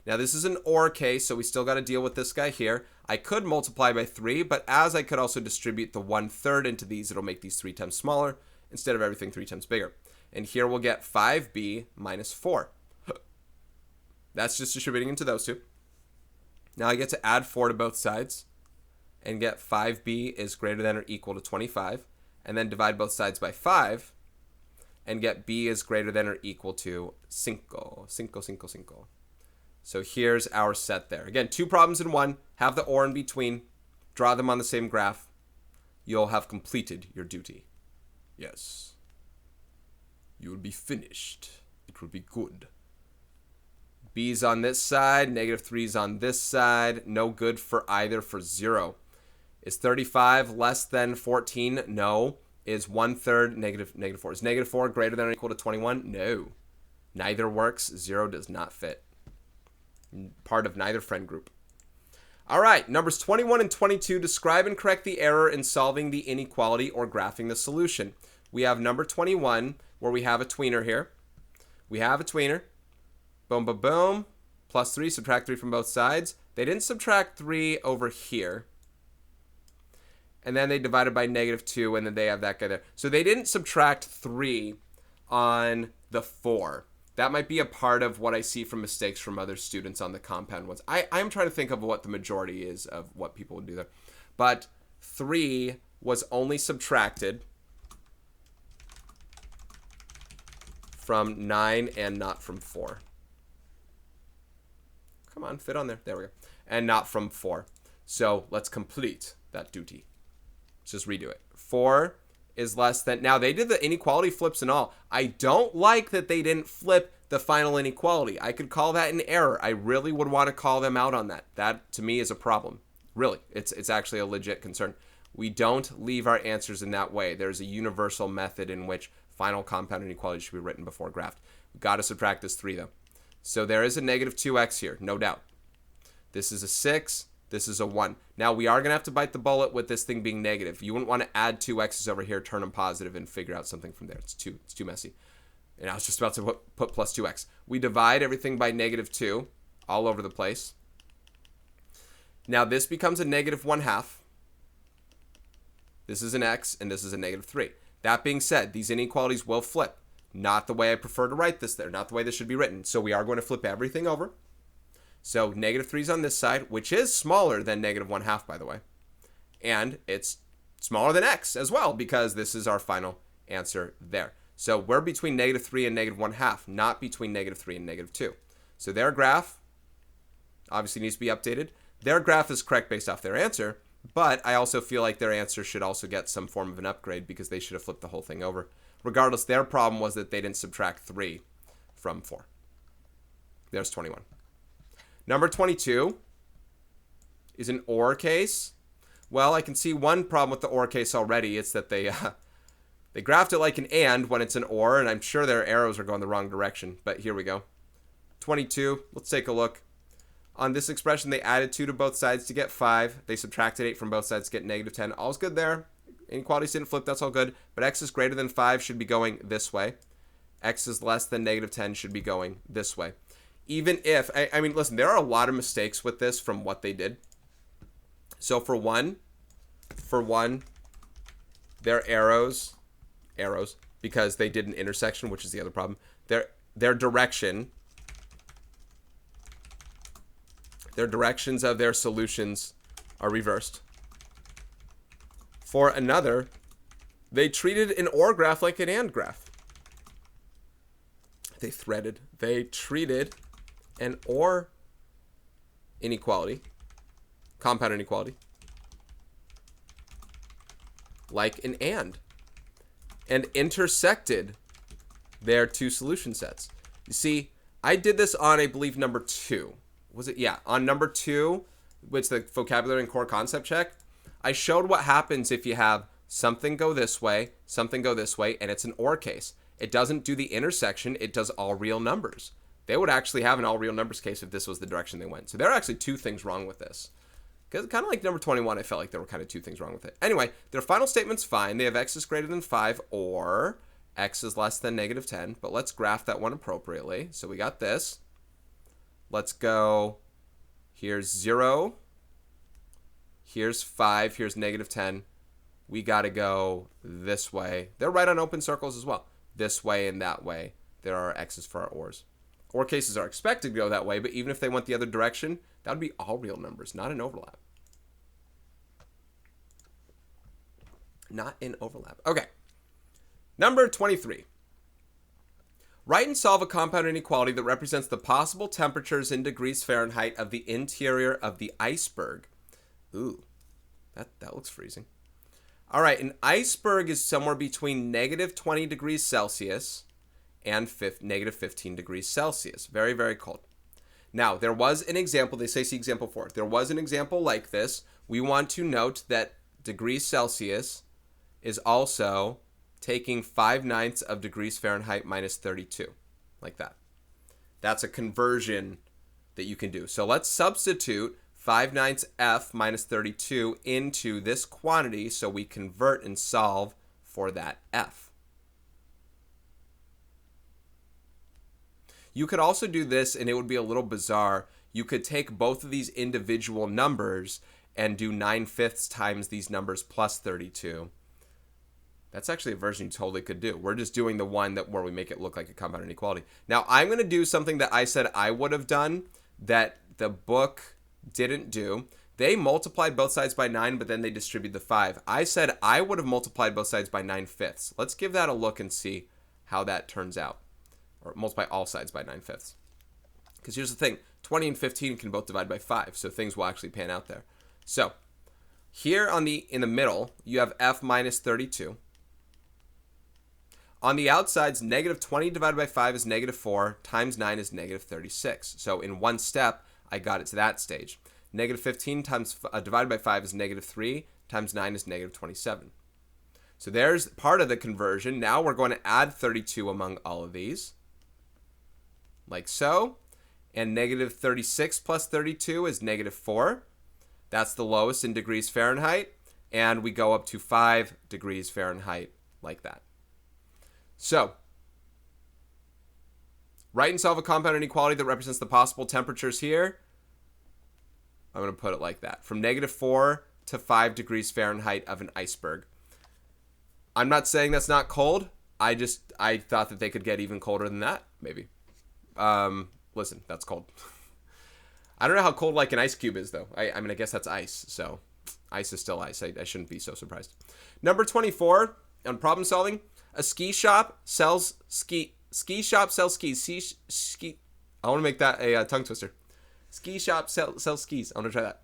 Now, this is an OR case, so we still got to deal with this guy here. I could multiply by 3, but as I could also distribute the 1/3 into these, it'll make these 3 times smaller instead of everything 3 times bigger. And here we'll get 5b minus 4. That's just distributing into those two. Now I get to add 4 to both sides and get 5b is greater than or equal to 25, and then divide both sides by 5 and get b is greater than or equal to 5. So here's our set there. Again, 2 problems in one. Have the or in between. Draw them on the same graph. You'll have completed your duty. Yes. You will be finished. It will be good. B's on this side. -3's on this side. No good for either for 0. Is 35 less than 14? No. Is 1/3 -4? Is -4 greater than or equal to 21? No. Neither works. 0 does not fit. Part of neither friend group. All right, numbers 21 and 22, describe and correct the error in solving the inequality or graphing the solution. We have number 21, where we have a tweener here. We have a tweener. Boom, boom, boom. +3, subtract 3 from both sides. They didn't subtract 3 over here. And then they divided by -2, and then they have that guy there. So they didn't subtract 3 on the 4. That might be a part of what I see from mistakes from other students on the compound ones. I'm trying to think of what the majority is of what people would do there. But 3 was only subtracted from 9 and not from 4. Come on, fit on there. There we go. And not from 4. So let's complete that duty. Let's just redo it. 4 is less than... Now, they did the inequality flips and all. I don't like that they didn't flip the final inequality. I could call that an error. I really would want to call them out on that. That, to me, is a problem. Really, it's actually a legit concern. We don't leave our answers in that way. There's a universal method in which final compound inequality should be written before graphed. We've got to subtract this 3, though. So there is a -2x here, no doubt. This is a 6. This is a 1. Now, we are going to have to bite the bullet with this thing being negative. You wouldn't want to add 2 x's over here, turn them positive, and figure out something from there. It's too messy. And I was just about to put +2x. We divide everything by -2 all over the place. Now, this becomes a -1/2. This is an x, and this is a -3. That being said, these inequalities will flip. Not the way I prefer to write this there. Not the way this should be written. So we are going to flip everything over. So -3's on this side, which is smaller than -1/2, by the way. And it's smaller than x as well, because this is our final answer there. So we're between -3 and -1/2, not between -3 and -2. So their graph obviously needs to be updated. Their graph is correct based off their answer, but I also feel like their answer should also get some form of an upgrade because they should have flipped the whole thing over. Regardless, their problem was that they didn't subtract 3 from 4. There's 21. Number 22 is an OR case. Well, I can see one problem with the OR case already. It's that they graphed it like an AND when it's an OR, and I'm sure their arrows are going the wrong direction. But here we go. 22, let's take a look. On this expression, they added 2 to both sides to get 5. They subtracted 8 from both sides to get -10. All's good there. Inequalities didn't flip, that's all good. But x is greater than 5 should be going this way. X is less than -10 should be going this way. Even if, I mean, listen, there are a lot of mistakes with this from what they did. So for one, their arrows, because they did an intersection, which is the other problem, their directions of their solutions are reversed. For another, they treated an OR graph like an AND graph. They treated an OR inequality, compound inequality, like an and intersected their 2 solution sets. You see, I did this on, I believe, number 2. Was it? Yeah, on number 2, which the vocabulary and core concept check, I showed what happens if you have something go this way, something go this way, and it's an OR case. It doesn't do the intersection, it does all real numbers. They would actually have an all real numbers case if this was the direction they went. So there are actually 2 things wrong with this. Because kind of like number 21, I felt like there were kind of 2 things wrong with it. Anyway, their final statement's fine. They have x is greater than 5 or x is less than -10. But let's graph that one appropriately. So we got this. Let's go. Here's 0. Here's 5. Here's -10. We got to go this way. They're right on open circles as well. This way and that way. There are x's for our ORs. OR cases are expected to go that way, but even if they went the other direction, that would be all real numbers, not an overlap. Not an overlap. Okay. Number 23. Write and solve a compound inequality that represents the possible temperatures in degrees Fahrenheit of the interior of the iceberg. Ooh, that looks freezing. All right, an iceberg is somewhere between negative 20 degrees Celsius and negative 15 degrees Celsius. Very, very cold. Now, there was an example. They say see example 4. There was an example like this. We want to note that degrees Celsius is also taking 5/9 of degrees Fahrenheit minus 32, like that. That's a conversion that you can do. So let's substitute 5/9 F minus 32 into this quantity so we convert and solve for that F. You could also do this, and it would be a little bizarre. You could take both of these individual numbers and do 9/5 times these numbers plus 32. That's actually a version you totally could do. We're just doing the one where we make it look like a compound inequality. Now, I'm going to do something that I said I would have done that the book didn't do. They multiplied both sides by 9, but then they distributed the 5. I said I would have multiplied both sides by 9/5. Let's give that a look and see how that turns out. Or multiply all sides by 9/5. Because here's the thing. 20 and 15 can both divide by 5, so things will actually pan out there. So, here in the middle, you have F minus 32. On the outsides, negative 20 divided by 5 is negative 4, times 9 is negative 36. So in one step, I got it to that stage. Negative 15 divided by 5 is negative 3, times 9 is negative 27. So there's part of the conversion. Now we're going to add 32 among all of these, like so. And negative 36 plus 32 is negative 4. That's the lowest in degrees Fahrenheit. And we go up to 5 degrees Fahrenheit, like that. So, write and solve a compound inequality that represents the possible temperatures here. I'm going to put it like that. From negative 4 to 5 degrees Fahrenheit of an iceberg. I'm not saying that's not cold. I thought that they could get even colder than that, maybe. Listen, that's cold. I don't know how cold like an ice cube is, though. I mean, I guess that's ice. So, ice is still ice. I shouldn't be so surprised. Number 24 on problem solving. A ski shop sells skis. I want to make that a tongue twister. Ski shop sells skis. I want to try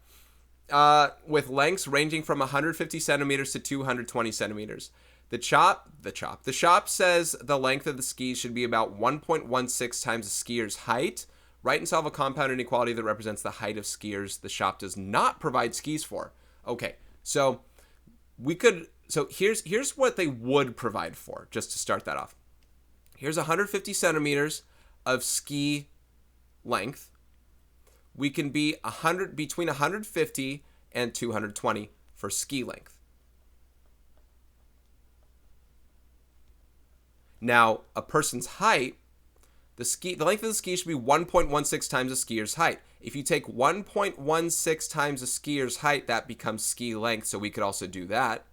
that. With lengths ranging from 150 centimeters to 220 centimeters. The shop says the length of the skis should be about 1.16 times a skier's height. Write and solve a compound inequality that represents the height of skiers the shop does not provide skis for. Okay, so here's what they would provide for, just to start that off. Here's 150 centimeters of ski length. We can be between 150 and 220 for ski length. Now, a person's height, the length of the ski should be 1.16 times a skier's height. If you take 1.16 times a skier's height, that becomes ski length, so we could also do that.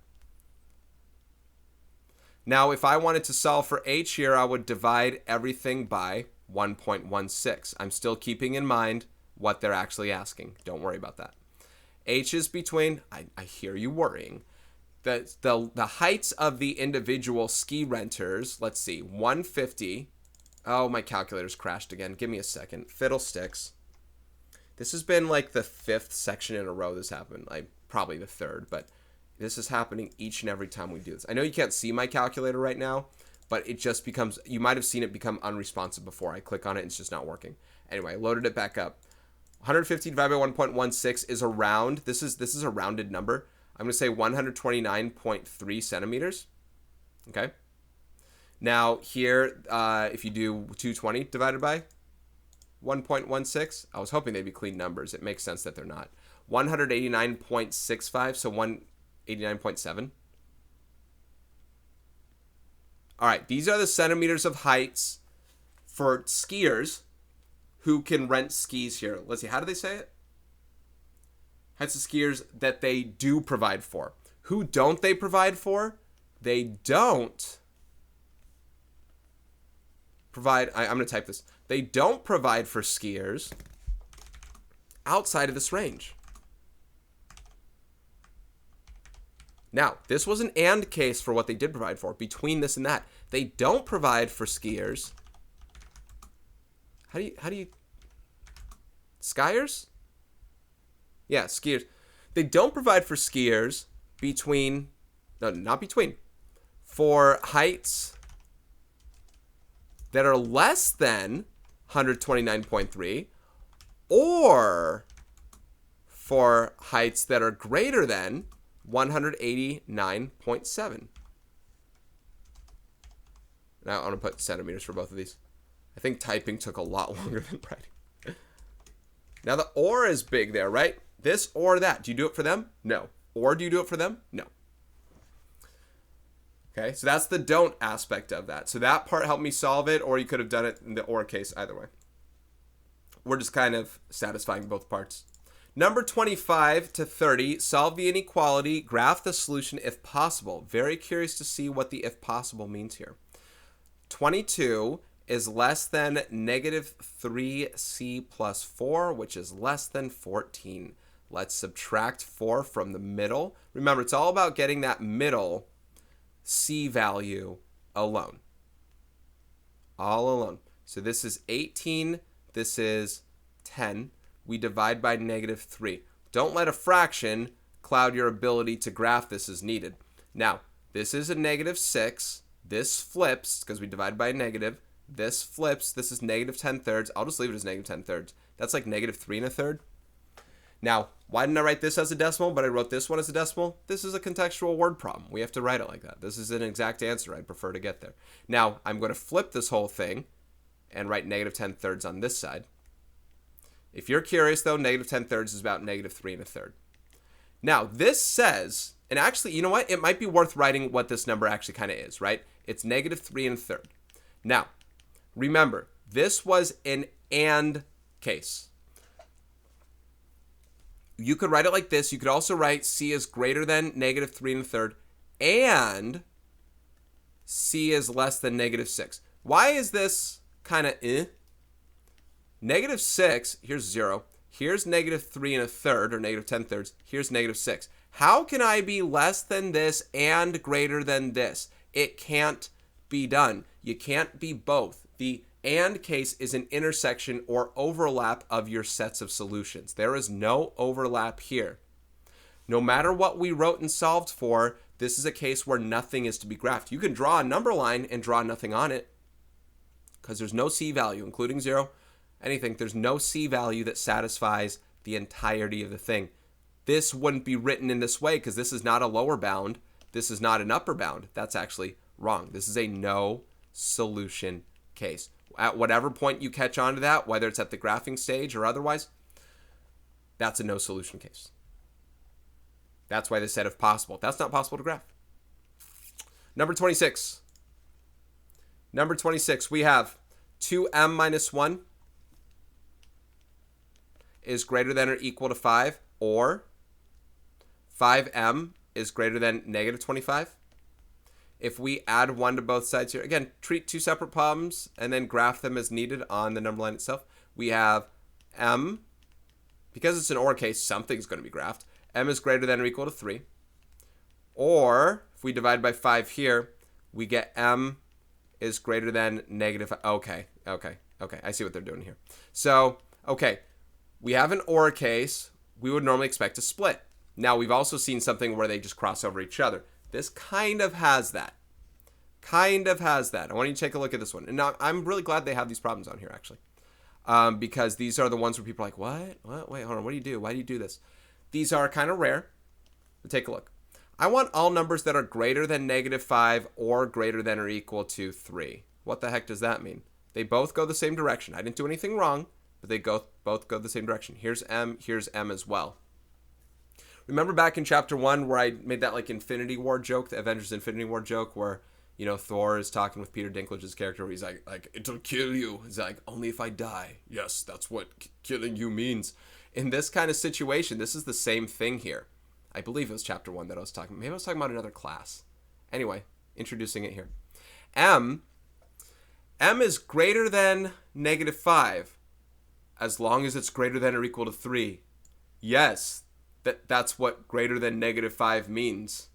Now, if I wanted to solve for h here, I would divide everything by 1.16. I'm still keeping in mind what they're actually asking. Don't worry about that. H is between, I hear you worrying, the heights of the individual ski renters. Let's see, 150. Oh, my calculator's crashed again. Give me a second. Fiddlesticks. This has been like the 5th section in a row this happened. Probably the 3rd, but this is happening each and every time we do this. I know you can't see my calculator right now, but it just becomes, you might have seen it become unresponsive before. I click on it and it's just not working. Anyway, I loaded it back up. 150 divided by 1.16 is a round. This is a rounded number. I'm going to say 129.3 centimeters. Okay. Now here, if you do 220 divided by 1.16, I was hoping they'd be clean numbers. It makes sense that they're not. 189.65, so 189.7. All right, these are the centimeters of heights for skiers who can rent skis here. Let's see, how do they say it? Heights of skiers that they do provide for. Who don't they provide for? They don't provide, I'm going to type this. They don't provide for skiers outside of this range. Now, this was an and case for what they did provide for. Between this and that, they don't provide for skiers How do you skiers? Yeah, skiers. They don't provide for skiers between, no, not between, for heights that are less than 129.3 or for heights that are greater than 189.7. Now I'm going to put centimeters for both of these. I think typing took a lot longer than writing. Now the or is big there, right? This or that. Do you do it for them? No. Or do you do it for them? No. Okay, so that's the don't aspect of that. So that part helped me solve it, or you could have done it in the or case either way. We're just kind of satisfying both parts. Number 25 to 30, solve the inequality, graph the solution if possible. Very curious to see what the if possible means here. 22 is less than negative 3c plus 4, which is less than 14. Let's subtract 4 from the middle. Remember, it's all about getting that middle c value alone. All alone. So this is 18. This is 10. We divide by negative 3. Don't let a fraction cloud your ability to graph this as needed. Now, this is a negative 6. This flips because we divide by a negative. This flips. This is negative 10 thirds. I'll just leave it as negative 10 thirds. That's like negative 3 1/3. Now, why didn't I write this as a decimal, but I wrote this one as a decimal? This is a contextual word problem. We have to write it like that. This is an exact answer. I'd prefer to get there. Now, I'm going to flip this whole thing and write negative 10 thirds on this side. If you're curious, though, negative 10 thirds is about negative 3 1/3. Now, this says, and actually, you know what? It might be worth writing what this number actually kind of is, right? It's negative 3 1/3. Now, remember, this was an and case. You could write it like this. You could also write c is greater than negative 3 1/3 and c is less than negative 6. Why is this kind of Negative 6, here's 0. Here's negative 3 1/3 or negative 10 thirds. Here's negative 6. How can I be less than this and greater than this? It can't be done. You can't be both. The and case is an intersection or overlap of your sets of solutions. There is no overlap here. No matter what we wrote and solved for, this is a case where nothing is to be graphed. You can draw a number line and draw nothing on it because there's no c value, including 0, anything. There's no c value that satisfies the entirety of the thing. This wouldn't be written in this way because this is not a lower bound. This is not an upper bound. That's actually wrong. This is a no solution case. At whatever point you catch on to that, whether it's at the graphing stage or otherwise, that's a no solution case. That's why they said if possible. That's not possible to graph. Number 26. Number 26, we have 2m minus 1 is greater than or equal to 5, or 5m is greater than negative 25. If we add 1 to both sides here, again, treat two separate problems and then graph them as needed on the number line itself. We have m, because it's an or case, something's going to be graphed. M is greater than or equal to 3. Or, if we divide by 5 here, we get m is greater than negative. Okay. I see what they're doing here. So, okay, we have an or case. We would normally expect a split. Now, we've also seen something where they just cross over each other. This kind of has that. I want you to take a look at this one. And now, I'm really glad they have these problems on here, actually. Because these are the ones where people are like, what? Wait, hold on. What do you do? Why do you do this? These are kind of rare. But take a look. I want all numbers that are greater than negative 5 or greater than or equal to 3. What the heck does that mean? They both go the same direction. I didn't do anything wrong, but they both go the same direction. Here's m as well. Remember back in chapter 1 where I made that like Infinity War joke, the Avengers Infinity War joke, where, you know, Thor is talking with Peter Dinklage's character where he's like, it'll kill you. He's like, only if I die. Yes, that's what killing you means. In this kind of situation, this is the same thing here. I believe it was chapter 1 that I was talking about. Maybe I was talking about another class. Anyway, introducing it here. M is greater than negative 5 as long as it's greater than or equal to 3. Yes, that's what greater than negative 5 means.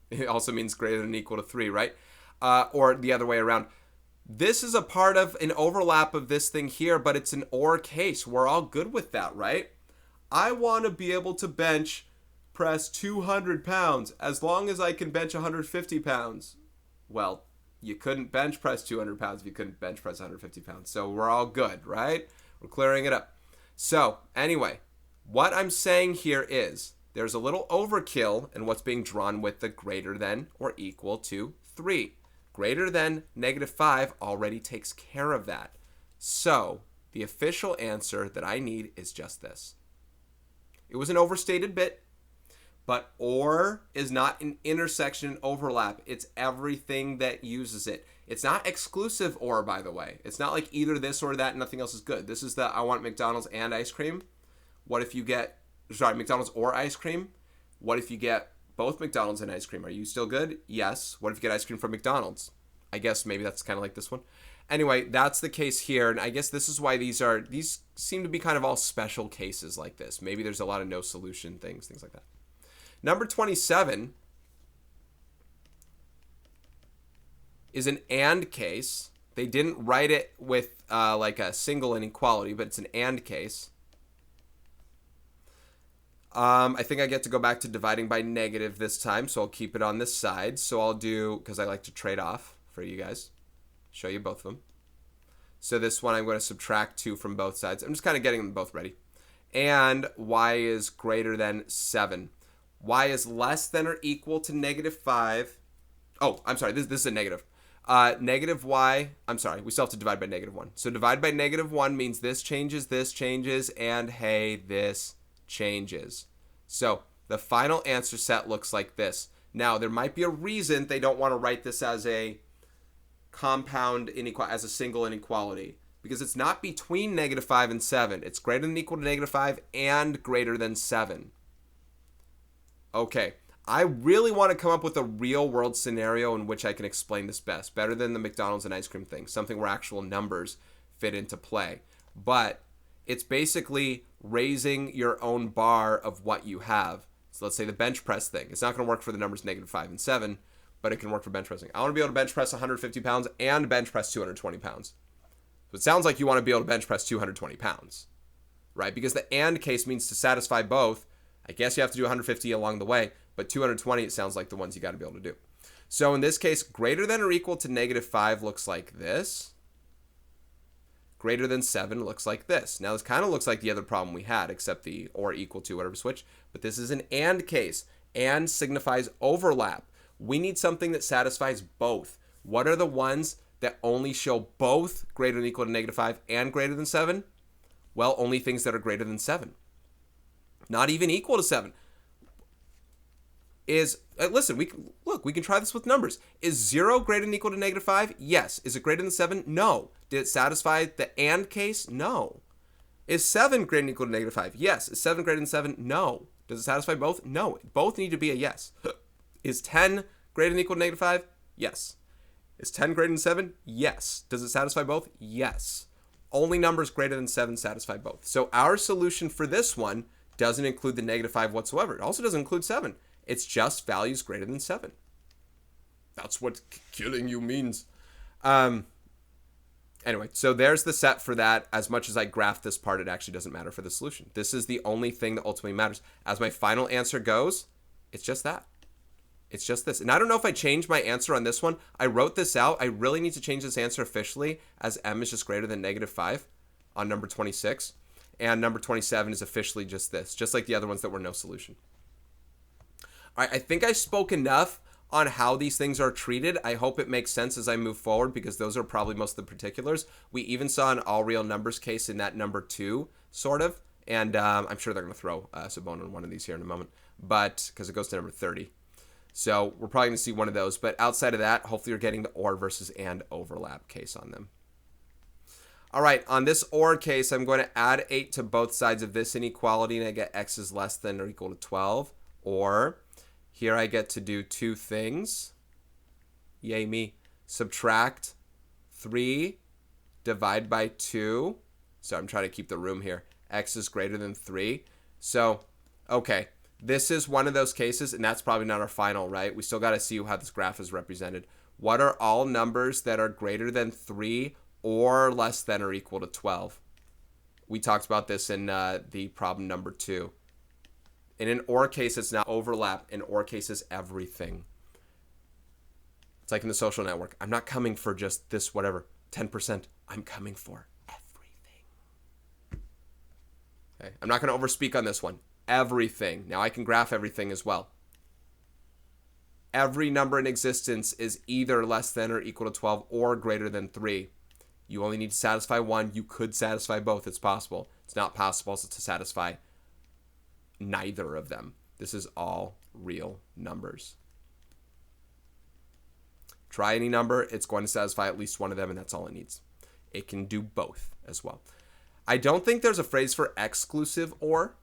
It also means greater than or equal to 3, right? Or the other way around. This is a part of an overlap of this thing here, but it's an or case. We're all good with that, right? I want to be able to bench press 200 pounds as long as I can bench 150 pounds. Well, you couldn't bench press 200 pounds if you couldn't bench press 150 pounds. So we're all good, right? We're clearing it up. So anyway, what I'm saying here is there's a little overkill in what's being drawn with the greater than or equal to 3. Greater than -5 already takes care of that. So the official answer that I need is just this. It was an overstated bit, but or is not an intersection overlap. It's everything that uses it. It's not exclusive or, by the way. It's not like either this or that and nothing else is good. This is the I want McDonald's and ice cream. What if you get, McDonald's or ice cream? What if you get both McDonald's and ice cream? Are you still good? Yes. What if you get ice cream from McDonald's? I guess maybe that's kind of like this one. Anyway, that's the case here, and I guess this is why these seem to be kind of all special cases like this. Maybe there's a lot of no solution things like that. Number 27 is an and case. They didn't write it with like a single inequality, but it's an and case. I think I get to go back to dividing by negative this time, so I'll keep it on this side. So I'll do, because I like to trade off for you guys, show you both of them. So this one I'm going to subtract 2 from both sides. I'm just kind of getting them both ready. And y is greater than 7. Y is less than or equal to -5. Oh, I'm sorry, this is a negative. Negative y, I'm sorry, we still have to divide by -1. So divide by -1 means this changes, and hey, this changes. So the final answer set looks like this. Now, there might be a reason they don't want to write this as a compound inequality, as a single inequality, because it's not between -5 and 7. It's greater than or equal to -5 and greater than 7. Okay, I really want to come up with a real world scenario in which I can explain this best, better than the McDonald's and ice cream thing, something where actual numbers fit into play. But it's basically raising your own bar of what you have. So let's say the bench press thing. It's not going to work for the numbers -5 and 7, but it can work for bench pressing. I want to be able to bench press 150 pounds and bench press 220 pounds. So it sounds like you want to be able to bench press 220 pounds, right? Because the and case means to satisfy both. I guess you have to do 150 along the way, but 220, it sounds like the ones you got to be able to do. So in this case, greater than or equal to -5 looks like this. Greater than 7 looks like this. Now, this kind of looks like the other problem we had, except the or equal to whatever switch. But this is an and case. And signifies overlap. We need something that satisfies both. What are the ones that only show both greater than or equal to -5 and greater than 7? Well, only things that are greater than 7. Not even equal to 7. Listen, we can try this with numbers. Is 0 greater than or equal to -5? Yes. Is it greater than 7? No. Did it satisfy the and case? No. Is 7 greater than or equal to -5? Yes. Is 7 greater than 7? No. Does it satisfy both? No. Both need to be a yes. Is 10 greater than or equal to -5? Yes. Is 10 greater than 7? Yes. Does it satisfy both? Yes. Only numbers greater than 7 satisfy both. So our solution for this one doesn't include the -5 whatsoever. It also doesn't include 7. It's just values greater than 7. That's what killing you means. Anyway, so there's the set for that. As much as I graph this part, it actually doesn't matter for the solution. This is the only thing that ultimately matters. As my final answer goes, it's just that. It's just this. And I don't know if I changed my answer on this one. I wrote this out. I really need to change this answer officially, as m is just greater than -5 on number 26. And number 27 is officially just this, just like the other ones that were no solution. All right, I think I spoke enough on how these things are treated. I hope it makes sense as I move forward, because those are probably most of the particulars. We even saw an all real numbers case in that number 2, sort of. And I'm sure they're going to throw Sabone on one of these here in a moment, but because it goes to number 30. So we're probably going to see one of those. But outside of that, hopefully you're getting the or versus and overlap case on them. All right, on this or case, I'm going to add 8 to both sides of this inequality, and I get x is less than or equal to 12. Or here I get to do 2 things. Yay me. Subtract 3, divide by 2. So I'm trying to keep the room here. X is greater than 3. So, okay, this is one of those cases, and that's probably not our final, right? We still got to see how this graph is represented. What are all numbers that are greater than 3 or less than or equal to 12? We talked about this in the problem number 2. In an OR case, it's not overlap. In OR cases, everything. It's like in the social network. I'm not coming for just this whatever, 10%. I'm coming for everything. Okay, I'm not going to overspeak on this one. Everything. Now I can graph everything as well. Every number in existence is either less than or equal to 12 or greater than 3. You only need to satisfy one. You could satisfy both. It's possible. It's not possible to satisfy neither of them. This is all real numbers. Try any number. It's going to satisfy at least one of them, and that's all it needs. It can do both as well. I don't think there's a phrase for exclusive or.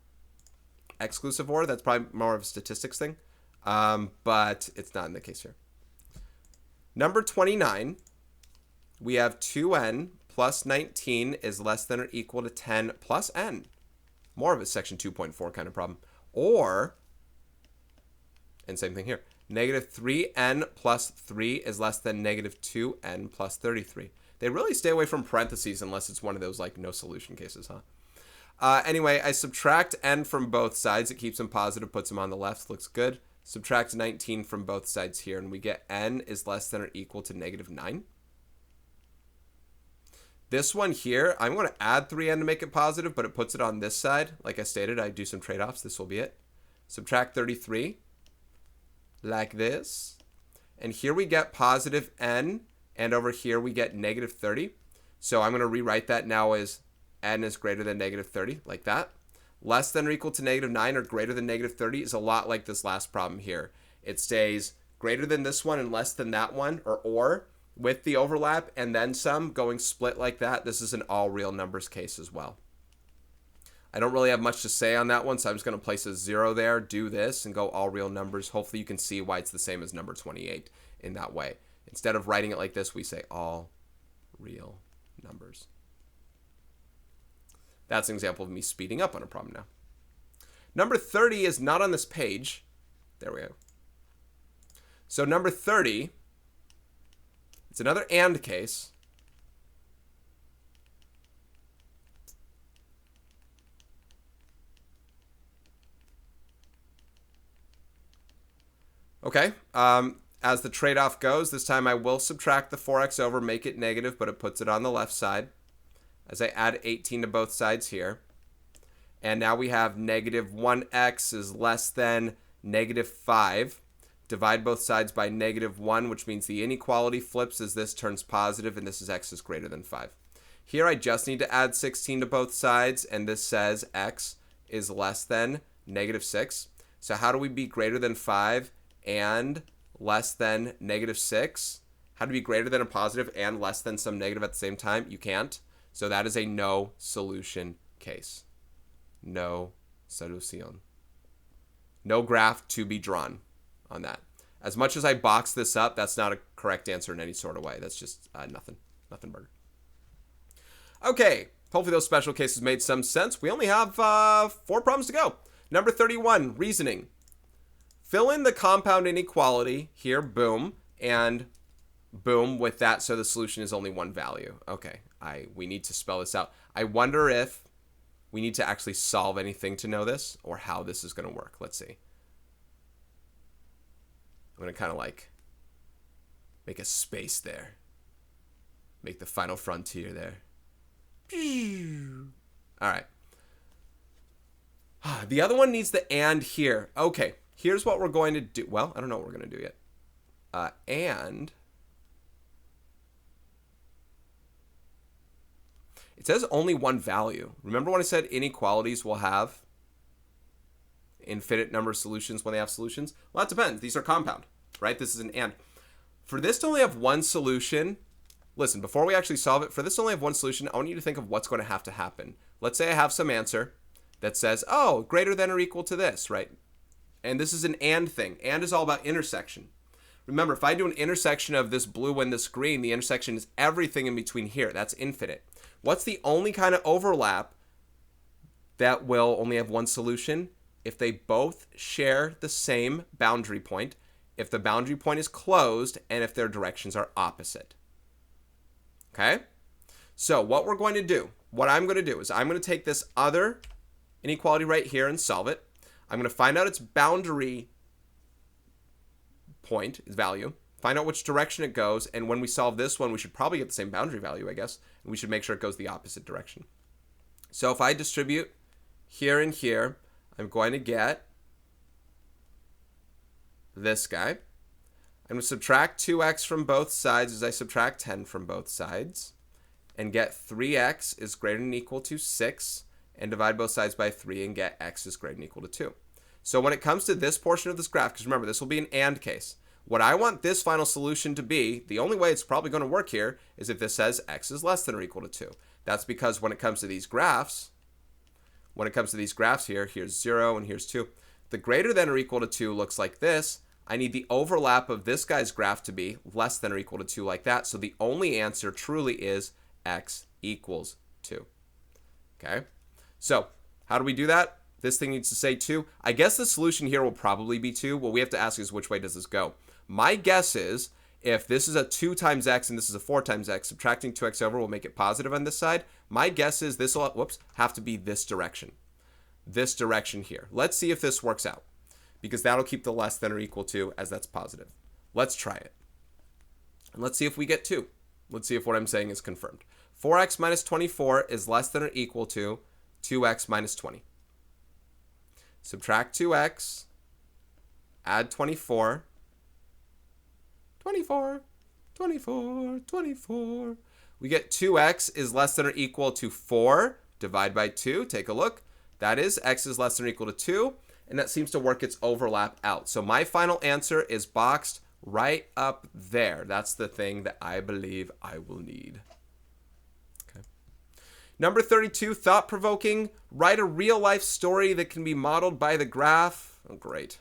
Exclusive or, that's probably more of a statistics thing. But it's not in the case here. Number 29, we have 2n plus 19 is less than or equal to 10 plus n. More of a section 2.4 kind of problem. Or, and same thing here, negative 3n plus 3 is less than negative 2n plus 33. They really stay away from parentheses unless it's one of those like no solution cases, huh? Anyway, I subtract n from both sides. It keeps them positive, puts them on the left. Looks good. Subtract 19 from both sides here, and we get n is less than or equal to negative 9. This one here, I'm going to add 3n to make it positive, but it puts it on this side. Like I stated, I do some trade-offs. This will be it. Subtract 33, like this. And here we get positive n, and over here we get negative 30. So I'm going to rewrite that now as n is greater than negative 30, like that. Less than or equal to negative 9 or greater than negative 30 is a lot like this last problem here. It stays greater than this one and less than that one, or with the overlap and then some, going split like that. This is an all real numbers case as well. I don't really have much to say on that one, so I'm just going to place a 0 there, do this, and go all real numbers. Hopefully you can see why it's the same as number 28 in that way. Instead of writing it like this, we say all real numbers. That's an example of me speeding up on a problem now. Number 30 is not on this page. There we go. So number 30, it's another AND case. Okay, as the trade-off goes, this time I will subtract the 4x over, make it negative, but it puts it on the left side. As I add 18 to both sides here. And now we have negative 1x is less than negative 5. Divide both sides by negative 1, which means the inequality flips as this turns positive, and this is x is greater than 5. Here I just need to add 16 to both sides, and this says x is less than negative 6. So how do we be greater than 5 and less than negative 6? How to be greater than a positive and less than some negative at the same time? You can't. So that is a no solution case. No solución. No graph to be drawn on that. As much as I box this up, that's not a correct answer in any sort of way. That's just nothing burger. Okay, hopefully those special cases made some sense. We only have 4 problems to go. Number 31, reasoning. Fill in the compound inequality here, boom, and boom with that, so the solution is only one value. Okay, we need to spell this out. I wonder if we need to actually solve anything to know this, or how this is going to work. Let's see. I'm going to kind of like make a space there. Make the final frontier there. All right. The other one needs the and here. Okay, here's what we're going to do. Well, I don't know what we're going to do yet. And it says only one value. Remember when I said inequalities will have infinite number of solutions when they have solutions? Well, that depends. These are compound, right? This is an and. For this to only have one solution, listen, before we actually solve it, for this to only have one solution, I want you to think of what's going to have to happen. Let's say I have some answer that says, oh, greater than or equal to this, right? And this is an and thing. And is all about intersection. Remember, if I do an intersection of this blue and this green, the intersection is everything in between here. That's infinite. What's the only kind of overlap that will only have one solution? If they both share the same boundary point if the boundary point is closed and if their directions are opposite. Okay? So what we're going to do, what I'm going to do is I'm going to take this other inequality right here and solve it. I'm going to find out its boundary point, its value, find out which direction it goes, and when we solve this one, we should probably get the same boundary value, I guess, and we should make sure it goes the opposite direction. So if I distribute here and here, I'm going to get this guy. I'm going to subtract 2x from both sides as I subtract 10 from both sides, and get 3x is greater than or equal to 6, and divide both sides by 3 and get x is greater than or equal to 2. So when it comes to this portion of this graph, because remember, this will be an AND case, what I want this final solution to be, the only way it's probably going to work here is if this says x is less than or equal to 2. That's because when it comes to these graphs, here, here's 0 and here's 2. The greater than or equal to 2 looks like this. I need the overlap of this guy's graph to be less than or equal to 2 like that. So the only answer truly is x equals 2. Okay? So how do we do that? This thing needs to say 2. I guess the solution here will probably be 2. What we have to ask is which way does this go? My guess is if this is a 2 times x and this is a 4 times x, subtracting 2x over will make it positive on this side. My guess is this will, have to be this direction. This direction here. Let's see if this works out, because that'll keep the less than or equal to as that's positive. Let's try it. And let's see if we get 2. Let's see if what I'm saying is confirmed. 4x minus 24 is less than or equal to 2x minus 20. Subtract 2x, add 24. 24. We get 2x is less than or equal to 4. Divide by 2. Take a look. That is x is less than or equal to 2. And that seems to work its overlap out. So my final answer is boxed right up there. That's the thing that I believe I will need. Okay. Number 32, thought-provoking. Write a real-life story that can be modeled by the graph. Oh, great.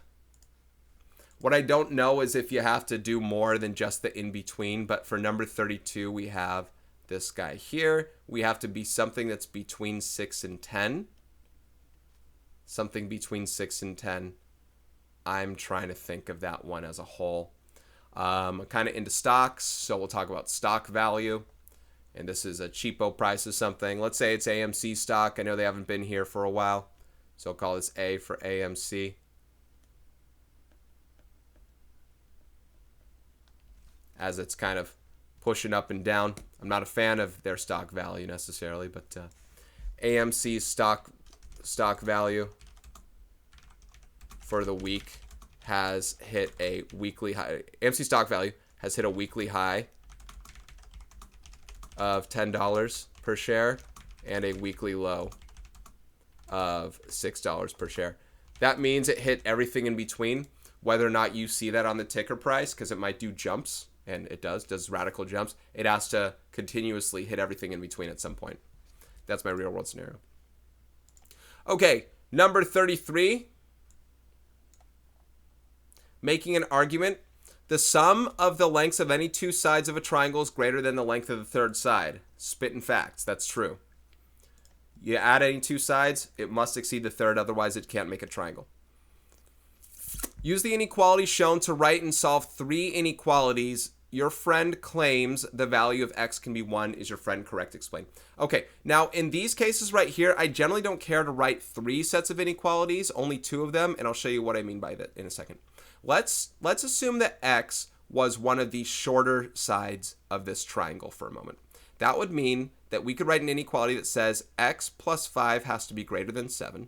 What I don't know is if you have to do more than just the in-between, but for number 32, we have this guy here. We have to be something that's between 6 and 10. Something between 6 and 10. I'm trying to think of that one as a whole. I'm kind of into stocks, so we'll talk about stock value. And this is a cheapo price of something. Let's say it's AMC stock. I know they haven't been here for a while, so I'll call this A for AMC. As it's kind of pushing up and down. I'm not a fan of their stock value necessarily, but AMC's stock value for the week has hit a weekly high. AMC stock value has hit a weekly high of $10 per share and a weekly low of $6 per share. That means it hit everything in between, whether or not you see that on the ticker price, because it might do jumps, and it does radical jumps. It has to continuously hit everything in between at some point. That's my real world scenario. Okay, number 33. Making an argument. The sum of the lengths of any two sides of a triangle is greater than the length of the third side. Spitting facts. That's true. You add any two sides, it must exceed the third, otherwise it can't make a triangle. Use the inequality shown to write and solve 3 inequalities. Your friend claims the value of x can be 1. Is your friend correct? Explain. Okay, now in these cases right here, I generally don't care to write 3 sets of inequalities, only 2 of them, and I'll show you what I mean by that in a second. Let's assume that x was one of the shorter sides of this triangle for a moment. That would mean that we could write an inequality that says x plus 5 has to be greater than 7.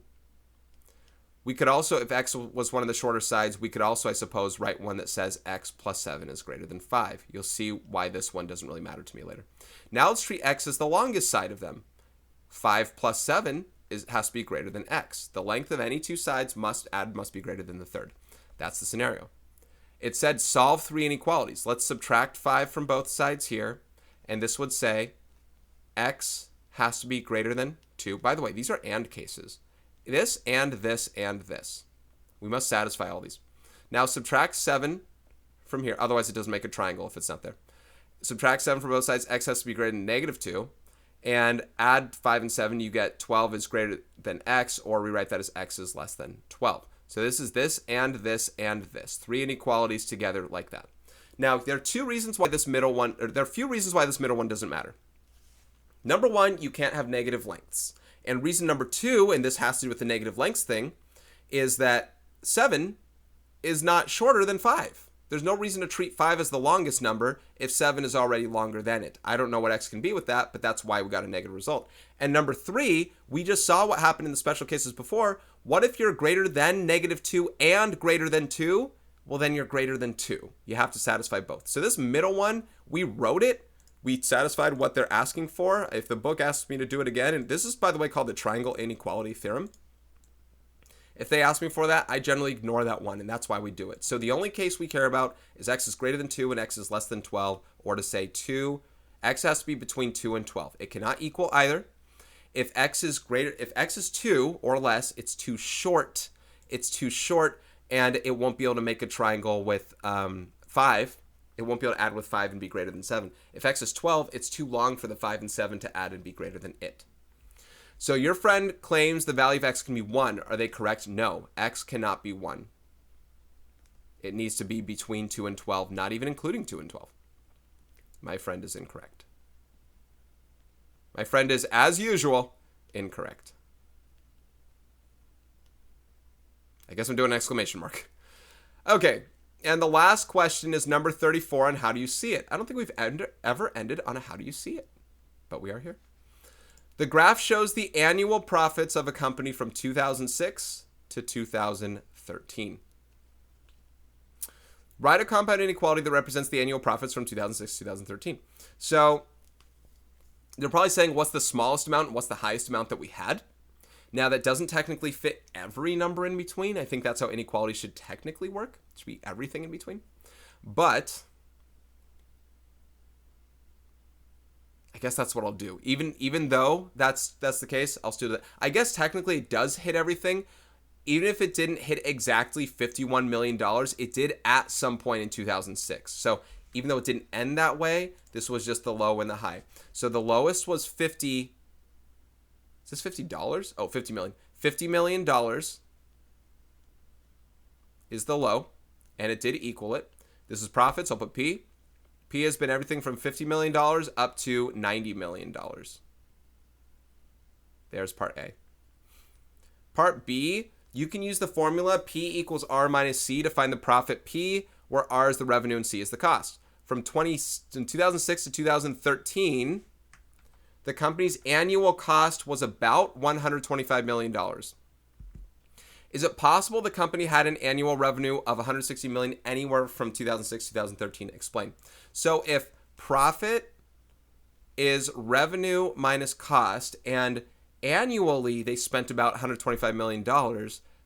We could also, if x was one of the shorter sides, we could also, I suppose, write one that says x plus 7 is greater than 5. You'll see why this one doesn't really matter to me later. Now let's treat x as the longest side of them. 5 plus 7 has to be greater than x. The length of any two sides must be greater than the third. That's the scenario. It said solve 3 inequalities. Let's subtract 5 from both sides here, and this would say x has to be greater than 2. By the way, these are AND cases. This and this and this. We must satisfy all these. Now subtract 7 from here. Otherwise, it doesn't make a triangle if it's not there. Subtract 7 from both sides. X has to be greater than -2. And add 5 and 7. You get 12 is greater than x, or rewrite that as x is less than 12. So this is this and this and this. 3 inequalities together like that. Now, there are few reasons why this middle one doesn't matter. Number one, you can't have negative lengths. And reason number two, and this has to do with the negative lengths thing, is that 7 is not shorter than 5. There's no reason to treat 5 as the longest number if 7 is already longer than it. I don't know what x can be with that, but that's why we got a negative result. And number 3, we just saw what happened in the special cases before. What if you're greater than -2 and greater than 2? Well, then you're greater than 2. You have to satisfy both. So this middle one, we wrote it. We satisfied what they're asking for. If the book asks me to do it again, and this is, by the way, called the triangle inequality theorem. If they ask me for that, I generally ignore that one, and that's why we do it. So the only case we care about is x is greater than 2 and x is less than 12, or to say 2, x has to be between 2 and 12. It cannot equal either. If x is 2 or less, it's too short. It's too short, and it won't be able to make a triangle with 5. It won't be able to add with 5 and be greater than 7. If x is 12, it's too long for the 5 and 7 to add and be greater than it. So your friend claims the value of x can be 1. Are they correct? No, x cannot be 1. It needs to be between 2 and 12, not even including 2 and 12. My friend is incorrect. My friend is, as usual, incorrect. I guess I'm doing an exclamation mark. Okay, and the last question is number 34 on how do you see it? I don't think we've ever ended on a how do you see it, but we are here. The graph shows the annual profits of a company from 2006 to 2013. Write a compound inequality that represents the annual profits from 2006 to 2013. So they're probably saying what's the smallest amount and what's the highest amount that we had. Now, that doesn't technically fit every number in between. I think that's how inequality should technically work. It should be everything in between. But I guess that's what I'll do. Even though that's the case, I'll still do that. I guess technically it does hit everything. Even if it didn't hit exactly $51 million, it did at some point in 2006. So even though it didn't end that way, this was just the low and the high. So the lowest was 50. Is this $50? Oh, 50 million. $50 million is the low, and it did equal it. This is profits. I'll put P. P has been everything from $50 million up to $90 million. There's part A. Part B, you can use the formula P equals R minus C to find the profit P, where R is the revenue and C is the cost. From 2006 to 2013, the company's annual cost was about $125 million. Is it possible the company had an annual revenue of $160 million anywhere from 2006 to 2013? Explain. So if profit is revenue minus cost and annually they spent about $125 million,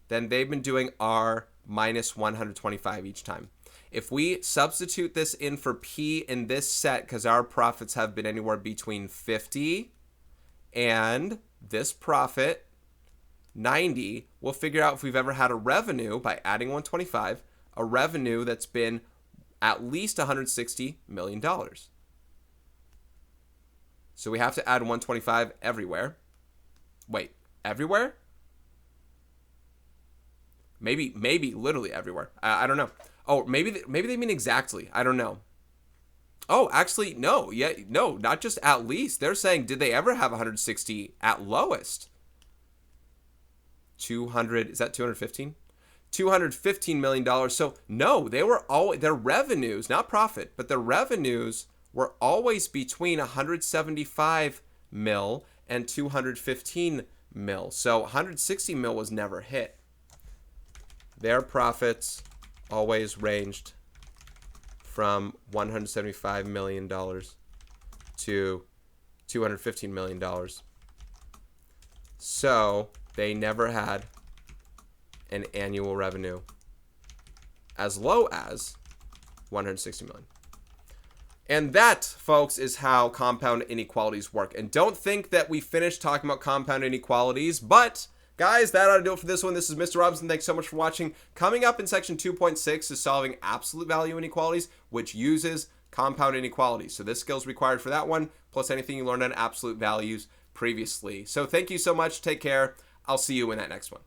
then they've been doing R minus 125 each time. If we substitute this in for P in this set, because our profits have been anywhere between 50 and this profit, 90, we'll figure out if we've ever had a revenue by adding 125, a revenue that's been at least $160 million. So we have to add 125 everywhere. Wait, everywhere? Maybe literally everywhere. I don't know. Oh, maybe they mean exactly. I don't know. Oh, actually, no. Yeah, no, not just at least. They're saying, did they ever have 160 at lowest? 200, is that 215? $215 million. So no, they were all, their revenues, not profit, but their revenues were always between 175 mil and 215 mil. So 160 mil was never hit. Their profits always ranged from $175 million to $215 million. So they never had an annual revenue as low as 160 million. And that, folks, is how compound inequalities work. And don't think that we finished talking about compound inequalities, but guys, that ought to do it for this one. This is Mr. Robinson. Thanks so much for watching. Coming up in section 2.6 is solving absolute value inequalities, which uses compound inequalities. So this skill is required for that one, plus anything you learned on absolute values previously. So thank you so much. Take care. I'll see you in that next one.